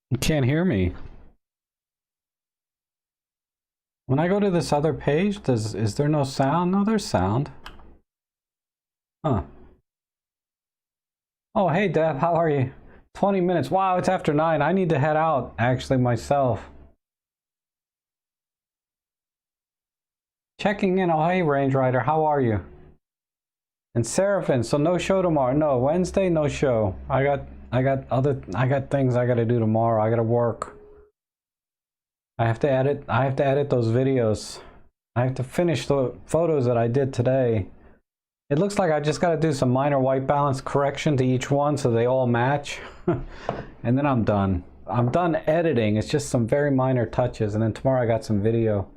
You can't hear me. When I go to this other page, is there no sound? No, there's sound. Huh. Oh, hey, Deb, how are you? 20 minutes. Wow, it's after 9. I need to head out, actually, myself. Checking in. Oh, hey, Range Rider, how are you? And Seraphin, so no show tomorrow. No, Wednesday, no show. I got things I gotta do tomorrow. I gotta work. I have to edit those videos. I have to finish the photos that I did today. It looks like I just gotta do some minor white balance correction to each one so they all match. And then I'm done. I'm done editing. It's just some very minor touches, and then tomorrow I got some video.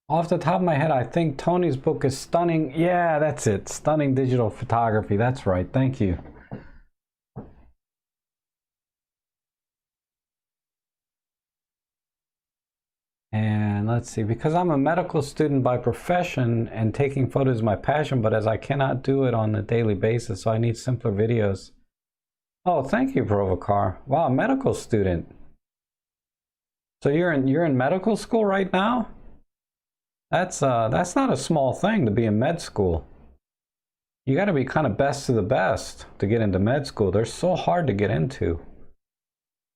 Off the top of my head, I think Tony's book is Stunning. Yeah, that's it. Stunning Digital Photography. That's right. Thank you. And let's see, because I'm a medical student by profession and taking photos is my passion, but as I cannot do it on a daily basis, so I need simpler videos. Oh, thank you, Provocar. Wow, medical student. So you're in medical school right now? That's not a small thing to be in med school. You got to be kind of best of the best to get into med school. They're so hard to get into.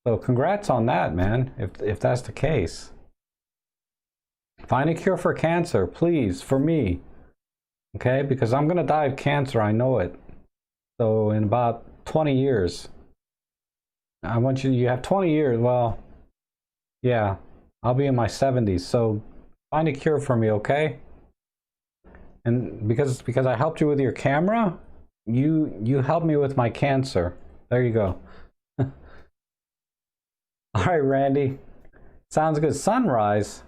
So congrats on that, man, if that's the case. Find a cure for cancer, please, for me. Okay, because I'm gonna die of cancer, I know it. So in about 20 years. I want you have 20 years, well, yeah, I'll be in my 70s, so find a cure for me, okay? And because I helped you with your camera, you helped me with my cancer. There you go. All right, Randy. Sounds good. Sunrise.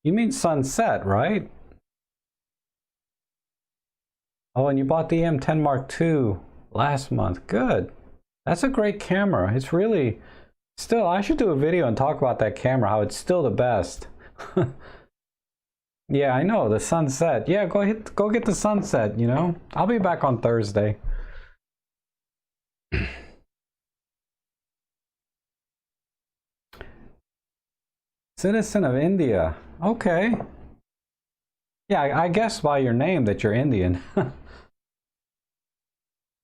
You mean sunset, right? Oh, and you bought the M10 Mark II last month. Good. That's a great camera. It's really, still, I should do a video and talk about that camera, how it's still the best. Yeah, I know, the sunset. Yeah, go get the sunset, you know? I'll be back on Thursday. Citizen of India. Okay. Yeah, I guess by your name that you're Indian.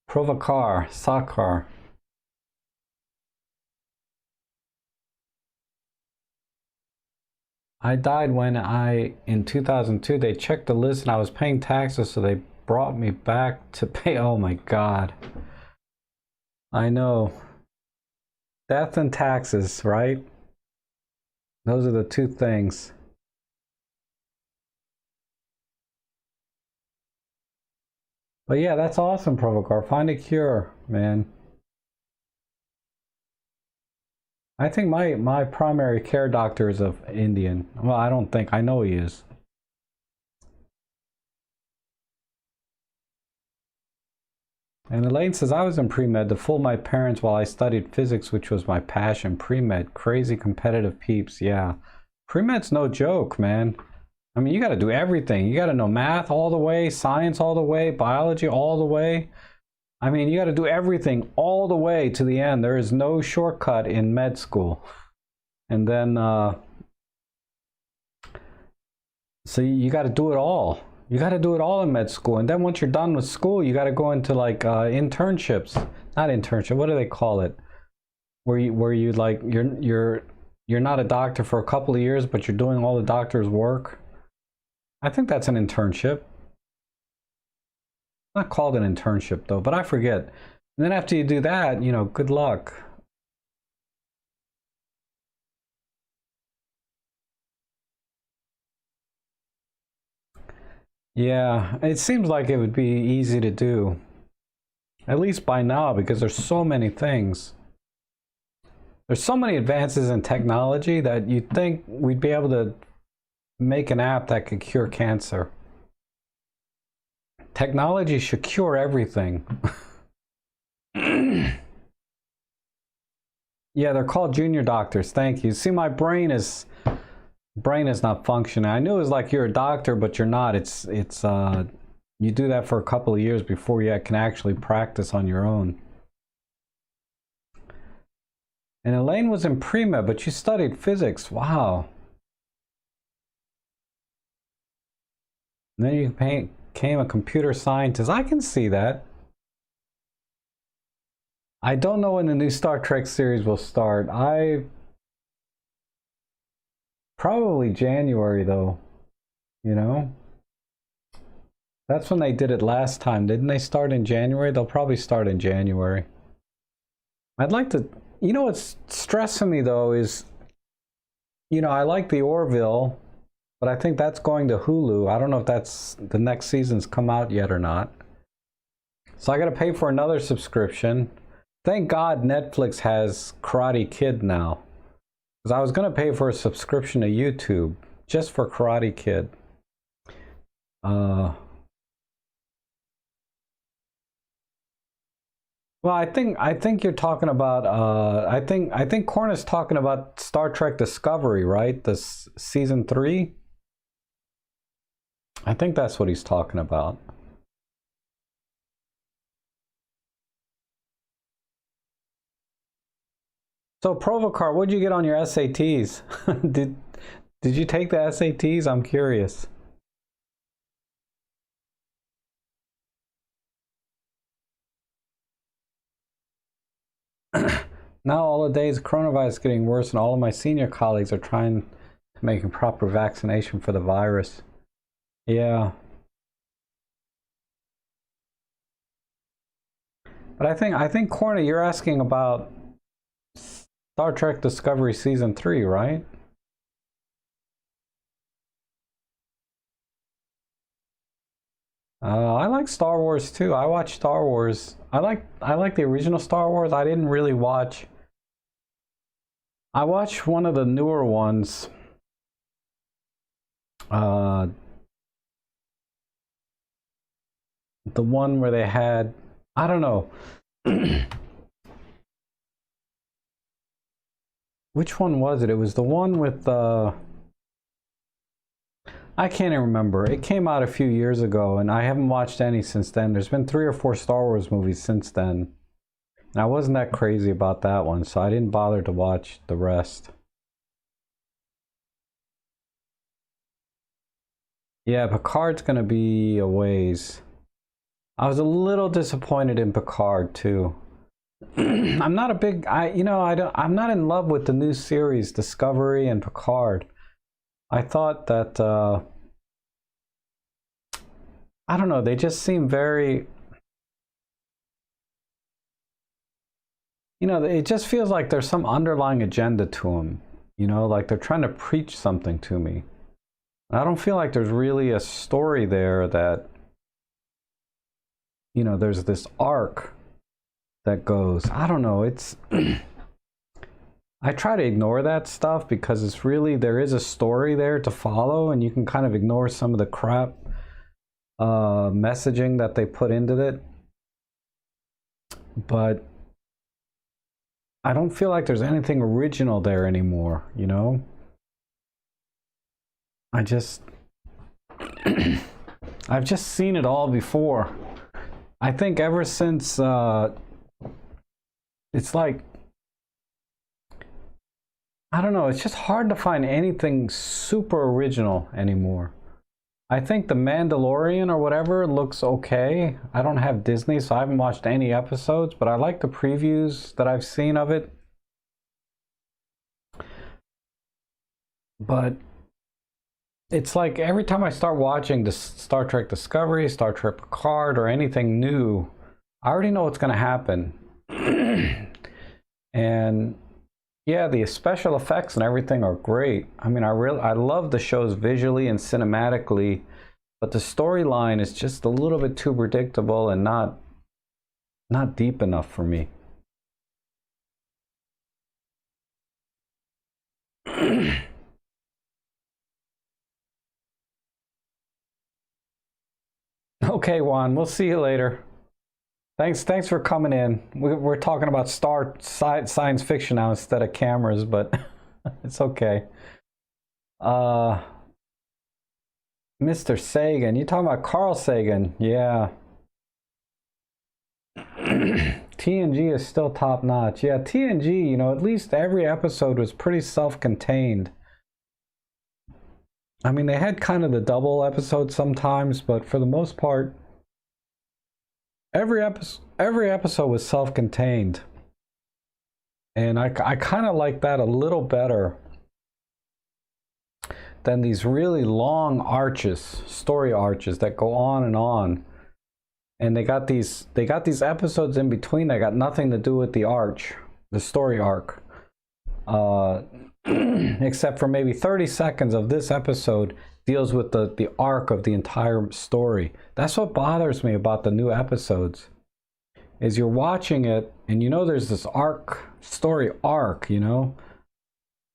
Provocar, Sakar. I died when in 2002, they checked the list and I was paying taxes, so they brought me back to pay. Oh my God. I know. Death and taxes, right? Those are the two things. But yeah, that's awesome, Provocar. Find a cure, man. I think my primary care doctor is of Indian. Well, I don't think. I know he is. And Elaine says, I was in pre-med to fool my parents while I studied physics, which was my passion. Pre-med, crazy competitive peeps. Yeah. Pre-med's no joke, man. I mean, you got to do everything. You got to know math all the way, science all the way, biology all the way. I mean, you got to do everything all the way to the end. There is no shortcut in med school. And then, so you got to do it all. You got to do it all in med school. And then once you're done with school, you got to go into like internships. Not internship. What do they call it? Where you like you're not a doctor for a couple of years, but you're doing all the doctor's work. I think that's an internship. Not called an internship though, but I forget. And then after you do that, you know, good luck. Yeah, it seems like it would be easy to do. At least by now, because there's so many things. There's so many advances in technology that you'd think we'd be able to make an app that could cure cancer. Technology should cure everything. Yeah, they're called junior doctors. Thank you. See, my brain is not functioning. I knew it was like you're a doctor, but you're not. It's you do that for a couple of years before you can actually practice on your own. And Elaine was in pre-med, but she studied physics. Wow. And then you became a computer scientist. I can see that. I don't know when the new Star Trek series will start. Probably January though, you know? That's when they did it last time. Didn't they start in January? They'll probably start in January. I'd like to, you know what's stressing me though is, you know, I like the Orville, but I think that's going to Hulu. I don't know if that's the next season's come out yet or not. So I got to pay for another subscription. Thank God Netflix has Karate Kid now. Because I was going to pay for a subscription to YouTube just for Karate Kid. Well, I think you're talking about I think Korn is talking about Star Trek Discovery, right? This season 3. I think that's what he's talking about. So Provocar, what'd you get on your SATs? Did you take the SATs? I'm curious. Now all the days coronavirus is getting worse, and all of my senior colleagues are trying to make a proper vaccination for the virus. Yeah. But I think Corny, you're asking about Star Trek Discovery Season 3, right? I like Star Wars too. I watch Star Wars. I like the original Star Wars. I didn't really watch. I watched one of the newer ones. The one where they had, I don't know. Which one was it? It was the one with I can't even remember. It came out a few years ago, and I haven't watched any since then. There's been 3 or 4 Star Wars movies since then. And I wasn't that crazy about that one, so I didn't bother to watch the rest. Yeah, Picard's gonna be a ways. I was a little disappointed in Picard too. I'm not a big, I'm not in love with the new series Discovery and Picard. I thought that, I don't know, they just seem very, it just feels like there's some underlying agenda to them, like they're trying to preach something to me. And I don't feel like there's really a story there that, there's this arc that goes, I don't know, it's, I try to ignore that stuff because it's really, there is a story there to follow, and you can kind of ignore some of the crap messaging that they put into it. But I don't feel like there's anything original there anymore, I just, I've just seen it all before. I think ever since, it's like, I don't know, it's just hard to find anything super original anymore. I think The Mandalorian or whatever looks okay. I don't have Disney, so I haven't watched any episodes, but I like the previews that I've seen of it. But it's like every time I start watching the Star Trek Discovery, Star Trek Picard, or anything new, I already know what's going to happen. And yeah, the special effects and everything are great. I mean, I love the shows visually and cinematically, but the storyline is just a little bit too predictable and not deep enough for me. Okay, Juan, we'll see you later. Thanks for coming in. We're talking about science fiction now instead of cameras, but it's okay. Mr. Sagan, you talking about Carl Sagan? Yeah. TNG is still top notch. Yeah, TNG, at least every episode was pretty self-contained. I mean, they had kind of the double episode sometimes, but for the most part, every episode was self-contained. And I kind of like that a little better than these really long story arches that go on and on. And they got these episodes in between that got nothing to do with the story arc. Except for maybe 30 seconds of this episode deals with the arc of the entire story. That's what bothers me about the new episodes, is you're watching it and there's this story arc, and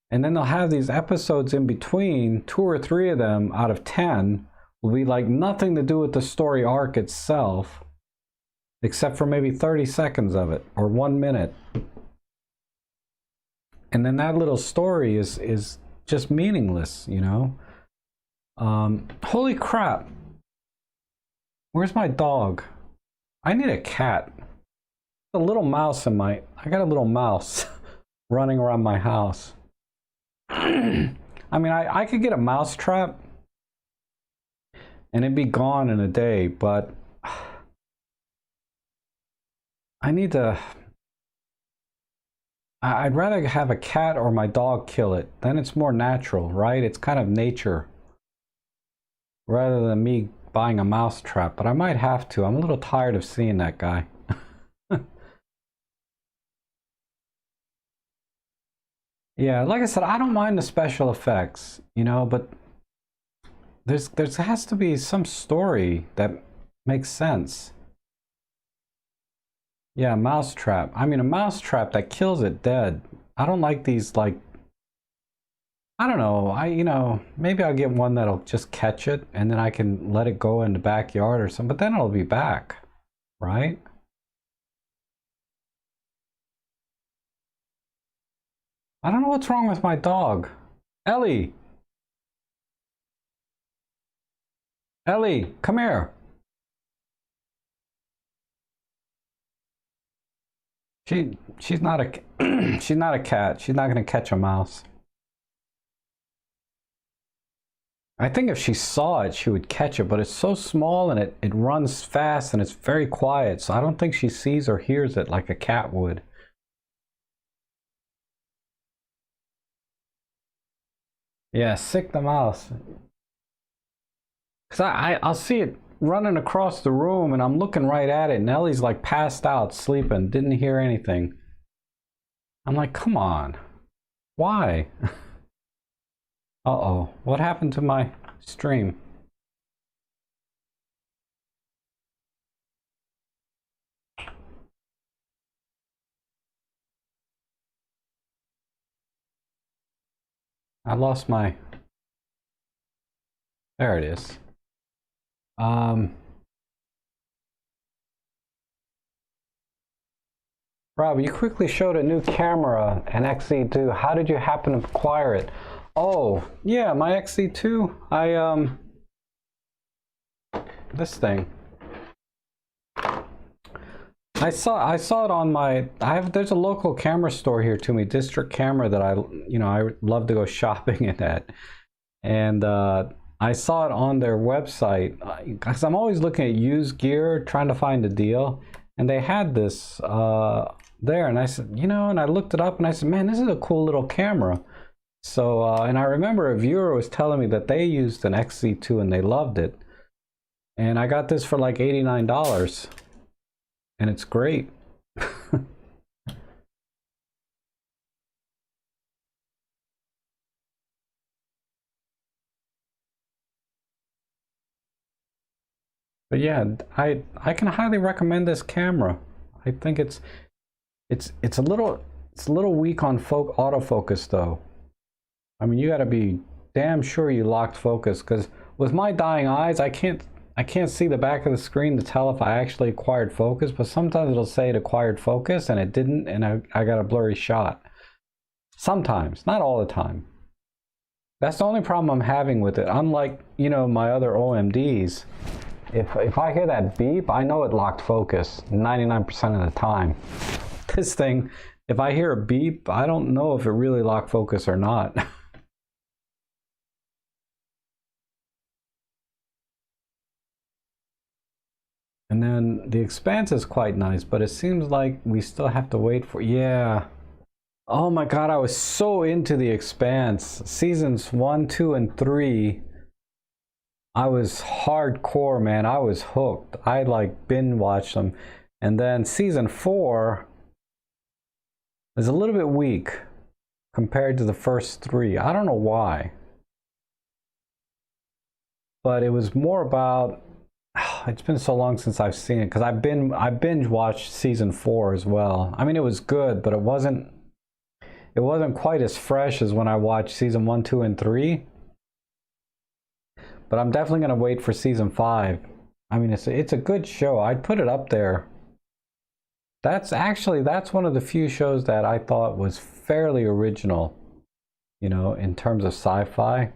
then they'll have these episodes in between, 2 or 3 of them out of 10 will be like nothing to do with the story arc itself, except for maybe 30 seconds of it or 1 minute. And then that little story is just meaningless, Holy crap. Where's my dog? I need a cat. A little mouse I got a little mouse running around my house. I mean, I could get a mouse trap and it'd be gone in a day, but I'd rather have a cat or my dog kill it. Then it's more natural, right? It's kind of nature rather than me buying a mouse trap, but I might have to. I'm a little tired of seeing that guy. Yeah, like I said, I don't mind the special effects, but there has to be some story that makes sense. Yeah, mousetrap. I mean, a mousetrap that kills it dead. I don't like these, like, I don't know. Maybe I'll get one that'll just catch it and then I can let it go in the backyard or something, but then it'll be back, right? I don't know what's wrong with my dog. Ellie! Ellie, come here. She's not a she's not a cat. She's not gonna catch a mouse. I think if she saw it, she would catch it, but it's so small and it runs fast and it's very quiet, so I don't think she sees or hears it like a cat would. Yeah, sick the mouse. Cause I'll see it running across the room and I'm looking right at it and Ellie's like passed out, sleeping, didn't hear anything. I'm like, come on. Why? Uh-oh, what happened to my stream? I lost my, there it is. Rob, you quickly showed a new camera, an XZ2. How did you happen to acquire it? Oh, yeah, my XZ2. This thing. I saw it on my, there's a local camera store here to me, District Camera, that I love to go shopping in at. And I saw it on their website because I'm always looking at used gear, trying to find a deal. And they had this there, and I said, and I looked it up and I said, man, this is a cool little camera. So, and I remember a viewer was telling me that they used an XZ2 and they loved it. And I got this for like $89. And it's great. But yeah, I can highly recommend this camera. I think it's a little weak on autofocus though. I mean, you got to be damn sure you locked focus, because with my dying eyes, I can't see the back of the screen to tell if I actually acquired focus, but sometimes it'll say it acquired focus and it didn't, and I got a blurry shot. Sometimes, not all the time. That's the only problem I'm having with it. Unlike, my other OMDs, if I hear that beep, I know it locked focus 99% of the time. This thing, if I hear a beep, I don't know if it really locked focus or not. And then the Expanse is quite nice, but it seems like we still have to wait for, yeah. Oh my God, I was so into the Expanse. Seasons 1, 2, and 3. I was hardcore, man. I was hooked. I like binge watched them. And then season 4 is a little bit weak compared to the first 3. I don't know why. But it was more about, it's been so long since I've seen it, because I binge watched season 4 as well. I mean, it was good, but it wasn't quite as fresh as when I watched season 1, 2, and 3. But I'm definitely gonna wait for season 5. I mean, it's a good show. I'd put it up there. That's one of the few shows that I thought was fairly original, in terms of sci-fi.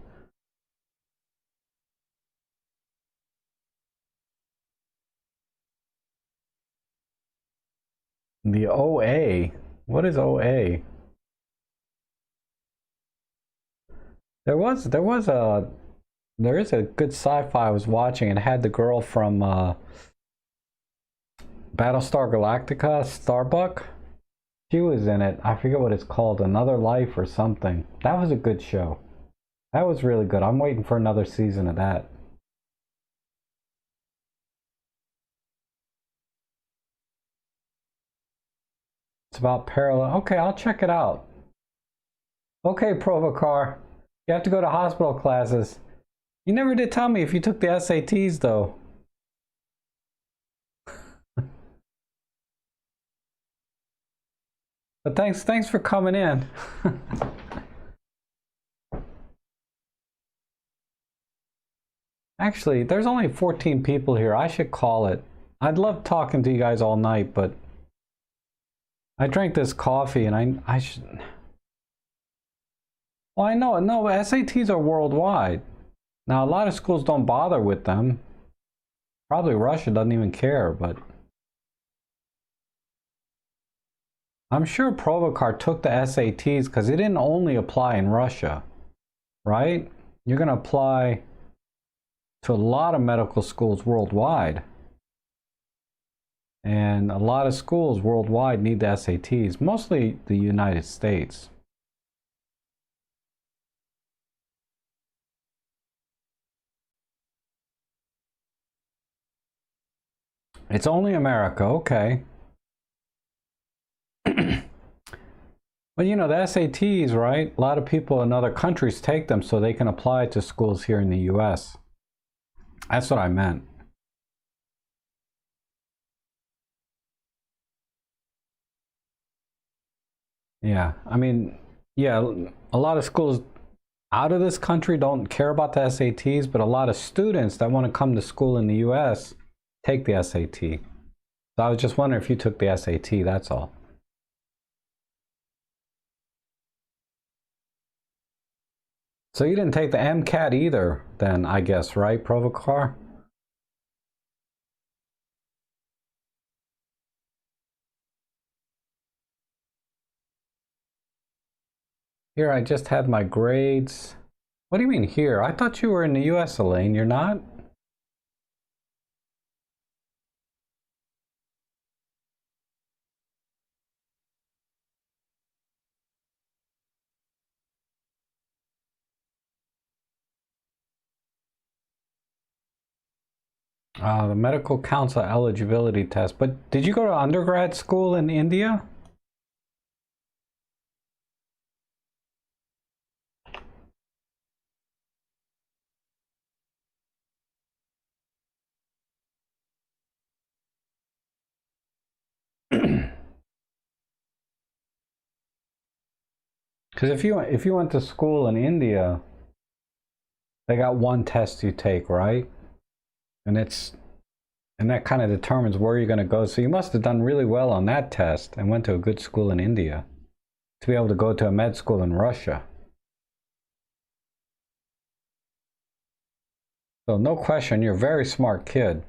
The OA. What is OA? There is a good sci-fi I was watching, and it had the girl from Battlestar Galactica, Starbuck. She was in it. I forget what it's called, Another Life or something. That was a good show. That was really good. I'm waiting for another season of that. It's about parallel. Okay, I'll check it out. Okay, Provocar. You have to go to hospital classes. You never did tell me if you took the SATs, though. But thanks for coming in. Actually, there's only 14 people here. I should call it. I'd love talking to you guys all night, but I drank this coffee and I should. Well, I know, no, SATs are worldwide. Now, a lot of schools don't bother with them. Probably Russia doesn't even care, but I'm sure Provocar took the SATs because it didn't only apply in Russia, right? You're going to apply to a lot of medical schools worldwide. And a lot of schools worldwide need the SATs, mostly the United States. It's only America, okay. Well, you know, the SATs, right? A lot of people in other countries take them so they can apply to schools here in the US. That's what I meant. Yeah, I mean, yeah, a lot of schools out of this country don't care about the SATs, but a lot of students that want to come to school in the US take the SAT. So I was just wondering if you took the SAT, that's all. So you didn't take the MCAT either, then, I guess, right, Provocar? Here, I just had my grades. What do you mean here? I thought you were in the US, Elaine. You're not? The medical council eligibility test. But did you go to undergrad school in India? Because if you went to school in India, they got one test you take, right? And it's and that kind of determines where you're going to go. So you must have done really well on that test and went to a good school in India to be able to go to a med school in Russia. So no question, you're a very smart kid.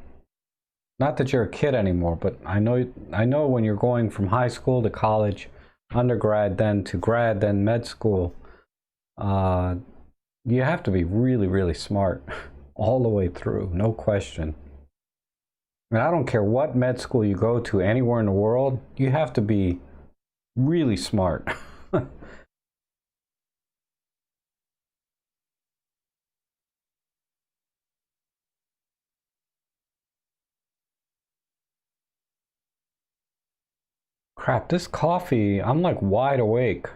Not that you're a kid anymore, but I know when you're going from high school to college, undergrad, then to grad, then med school, uh, you have to be really, really smart all the way through, no question. I mean, I don't care what med school you go to anywhere in the world, you have to be really smart. Crap, this coffee, I'm like wide awake.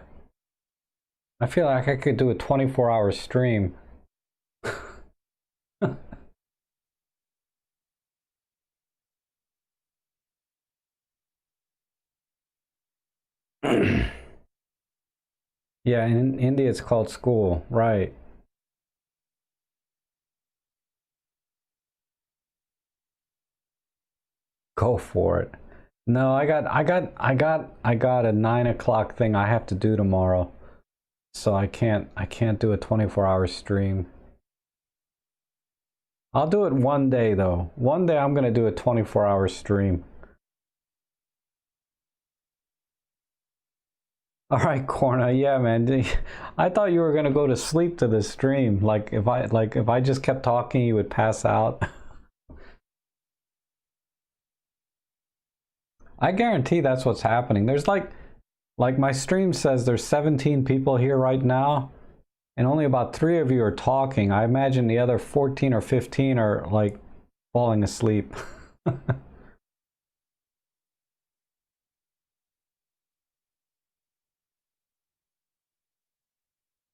I feel like I could do a 24-hour stream. Yeah, in India it's called school, right? Go for it. No, I got a 9 o'clock thing I have to do tomorrow, so I can't do a 24-hour stream. I'll do it one day though. One day I'm gonna do a 24-hour stream. All right, Corna. Yeah, man. I thought you were gonna go to sleep to this stream. Like if I just kept talking, you would pass out. I guarantee that's what's happening. There's like my stream says there's 17 people here right now, and only about 3 of you are talking. I imagine the other 14 or 15 are like falling asleep.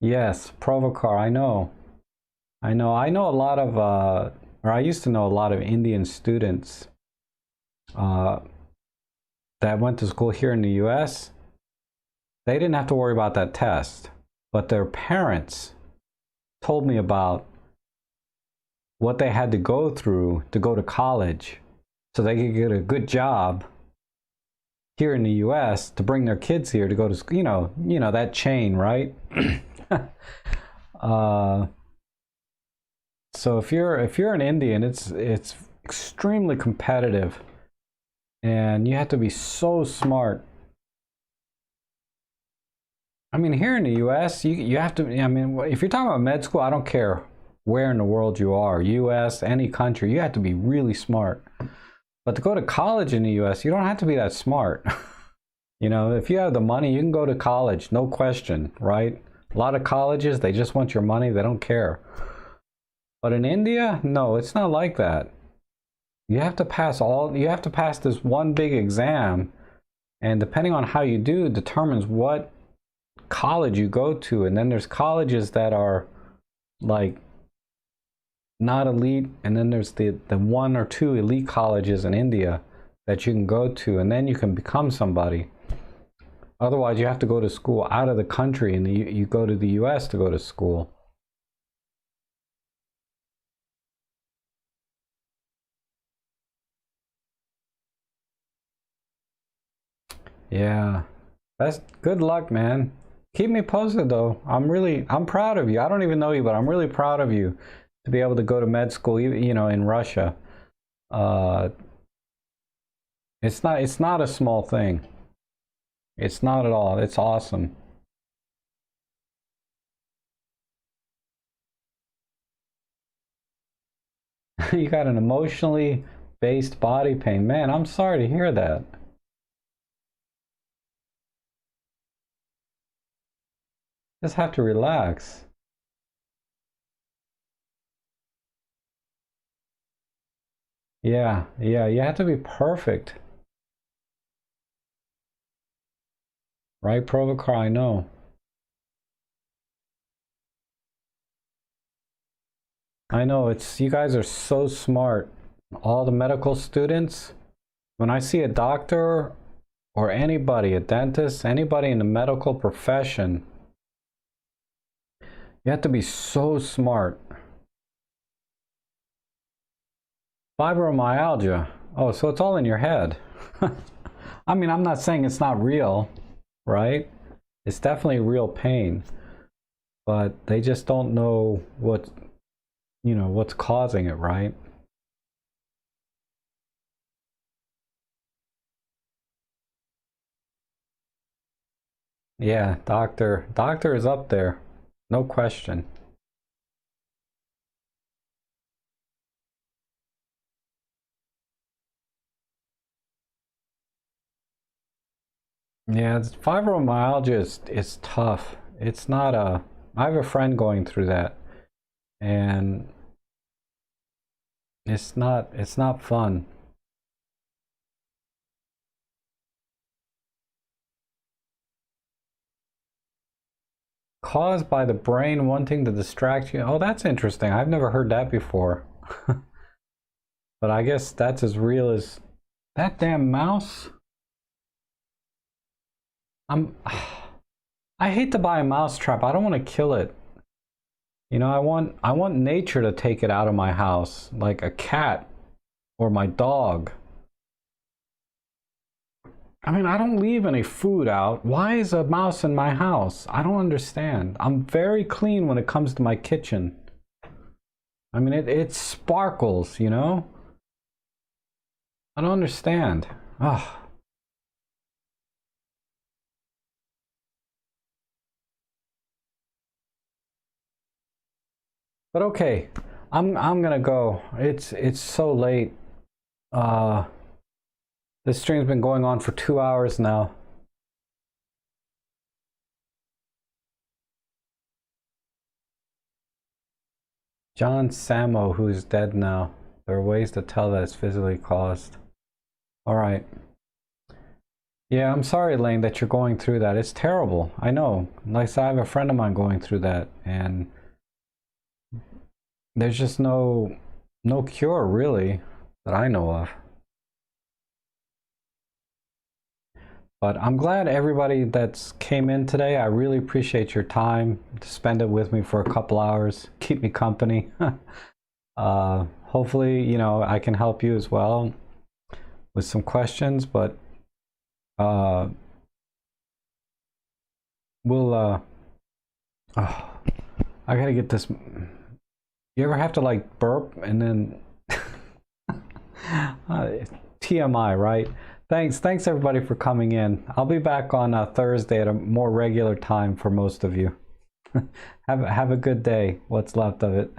Yes, Provocar, I know. I know a lot of or I used to know a lot of Indian students uh that went to school here in the US. They didn't have to worry about that test, but their parents told me about what they had to go through to go to college so they could get a good job here in the US to bring their kids here to go to school. You know that chain, right? uh, so if you're an Indian, it's extremely competitive, and you have to be so smart. I mean, here in the U.S., you have to. I mean, if you're talking about med school, I don't care where in the world you are, U.S., any country, you have to be really smart. But to go to college in the U.S., you don't have to be that smart. You know, if you have the money, you can go to college, no question, right? A lot of colleges, they just want your money, they don't care. But in India, no, it's not like that. You have to pass this one big exam, and depending on how you do determines what college you go to. And then there's colleges that are like not elite, and then there's the one or two elite colleges in India that you can go to, and then you can become somebody. Otherwise, you have to go to school out of the country, and you go to the US to go to school. Yeah, that's good luck, man. Keep me posted though. I'm proud of you. I don't even know you, but I'm really proud of you to be able to go to med school, you know, in Russia. Uh, it's not a small thing. It's not at all. It's awesome. You got an emotionally based body pain. Man, I'm sorry to hear that. Just have to relax. Yeah, yeah, you have to be perfect. Right, Provocar? I know. I know, it's you guys are so smart. All the medical students, when I see a doctor or anybody, a dentist, anybody in the medical profession, you have to be so smart. Fibromyalgia. Oh, so it's all in your head. I mean, I'm not saying it's not real, right? It's definitely real pain, but they just don't know what, you know, what's causing it, right? Yeah, doctor is up there. No question. Yeah, fibromyalgia is tough. It's not a, I have a friend going through that, and it's not fun. Caused by the brain wanting to distract you. Oh, that's interesting. I've never heard that before. But I guess that's as real as that damn mouse. I'm I hate to buy a mouse trap. I don't want to kill it. You know, I want nature to take it out of my house, like a cat or my dog. I mean, I don't leave any food out. Why is a mouse in my house? I don't understand. I'm very clean when it comes to my kitchen. I mean, it sparkles, you know? I don't understand. Ugh. But okay, I'm gonna go. It's so late. Uh, this stream's been going on for 2 hours now. John Samo, who's dead now. There are ways to tell that it's physically caused. All right. Yeah, I'm sorry, Lane, that you're going through that. It's terrible. I know. Like I said, I have a friend of mine going through that, and there's just no cure really that I know of. But I'm glad everybody that's came in today. I really appreciate your time to spend it with me for a couple hours. Keep me company. Hopefully, you know, I can help you as well with some questions, but we'll oh, I gotta get this. You ever have to like burp and then TMI, right? Thanks everybody for coming in. I'll be back on Thursday at a more regular time for most of you. Have a good day, what's left of it.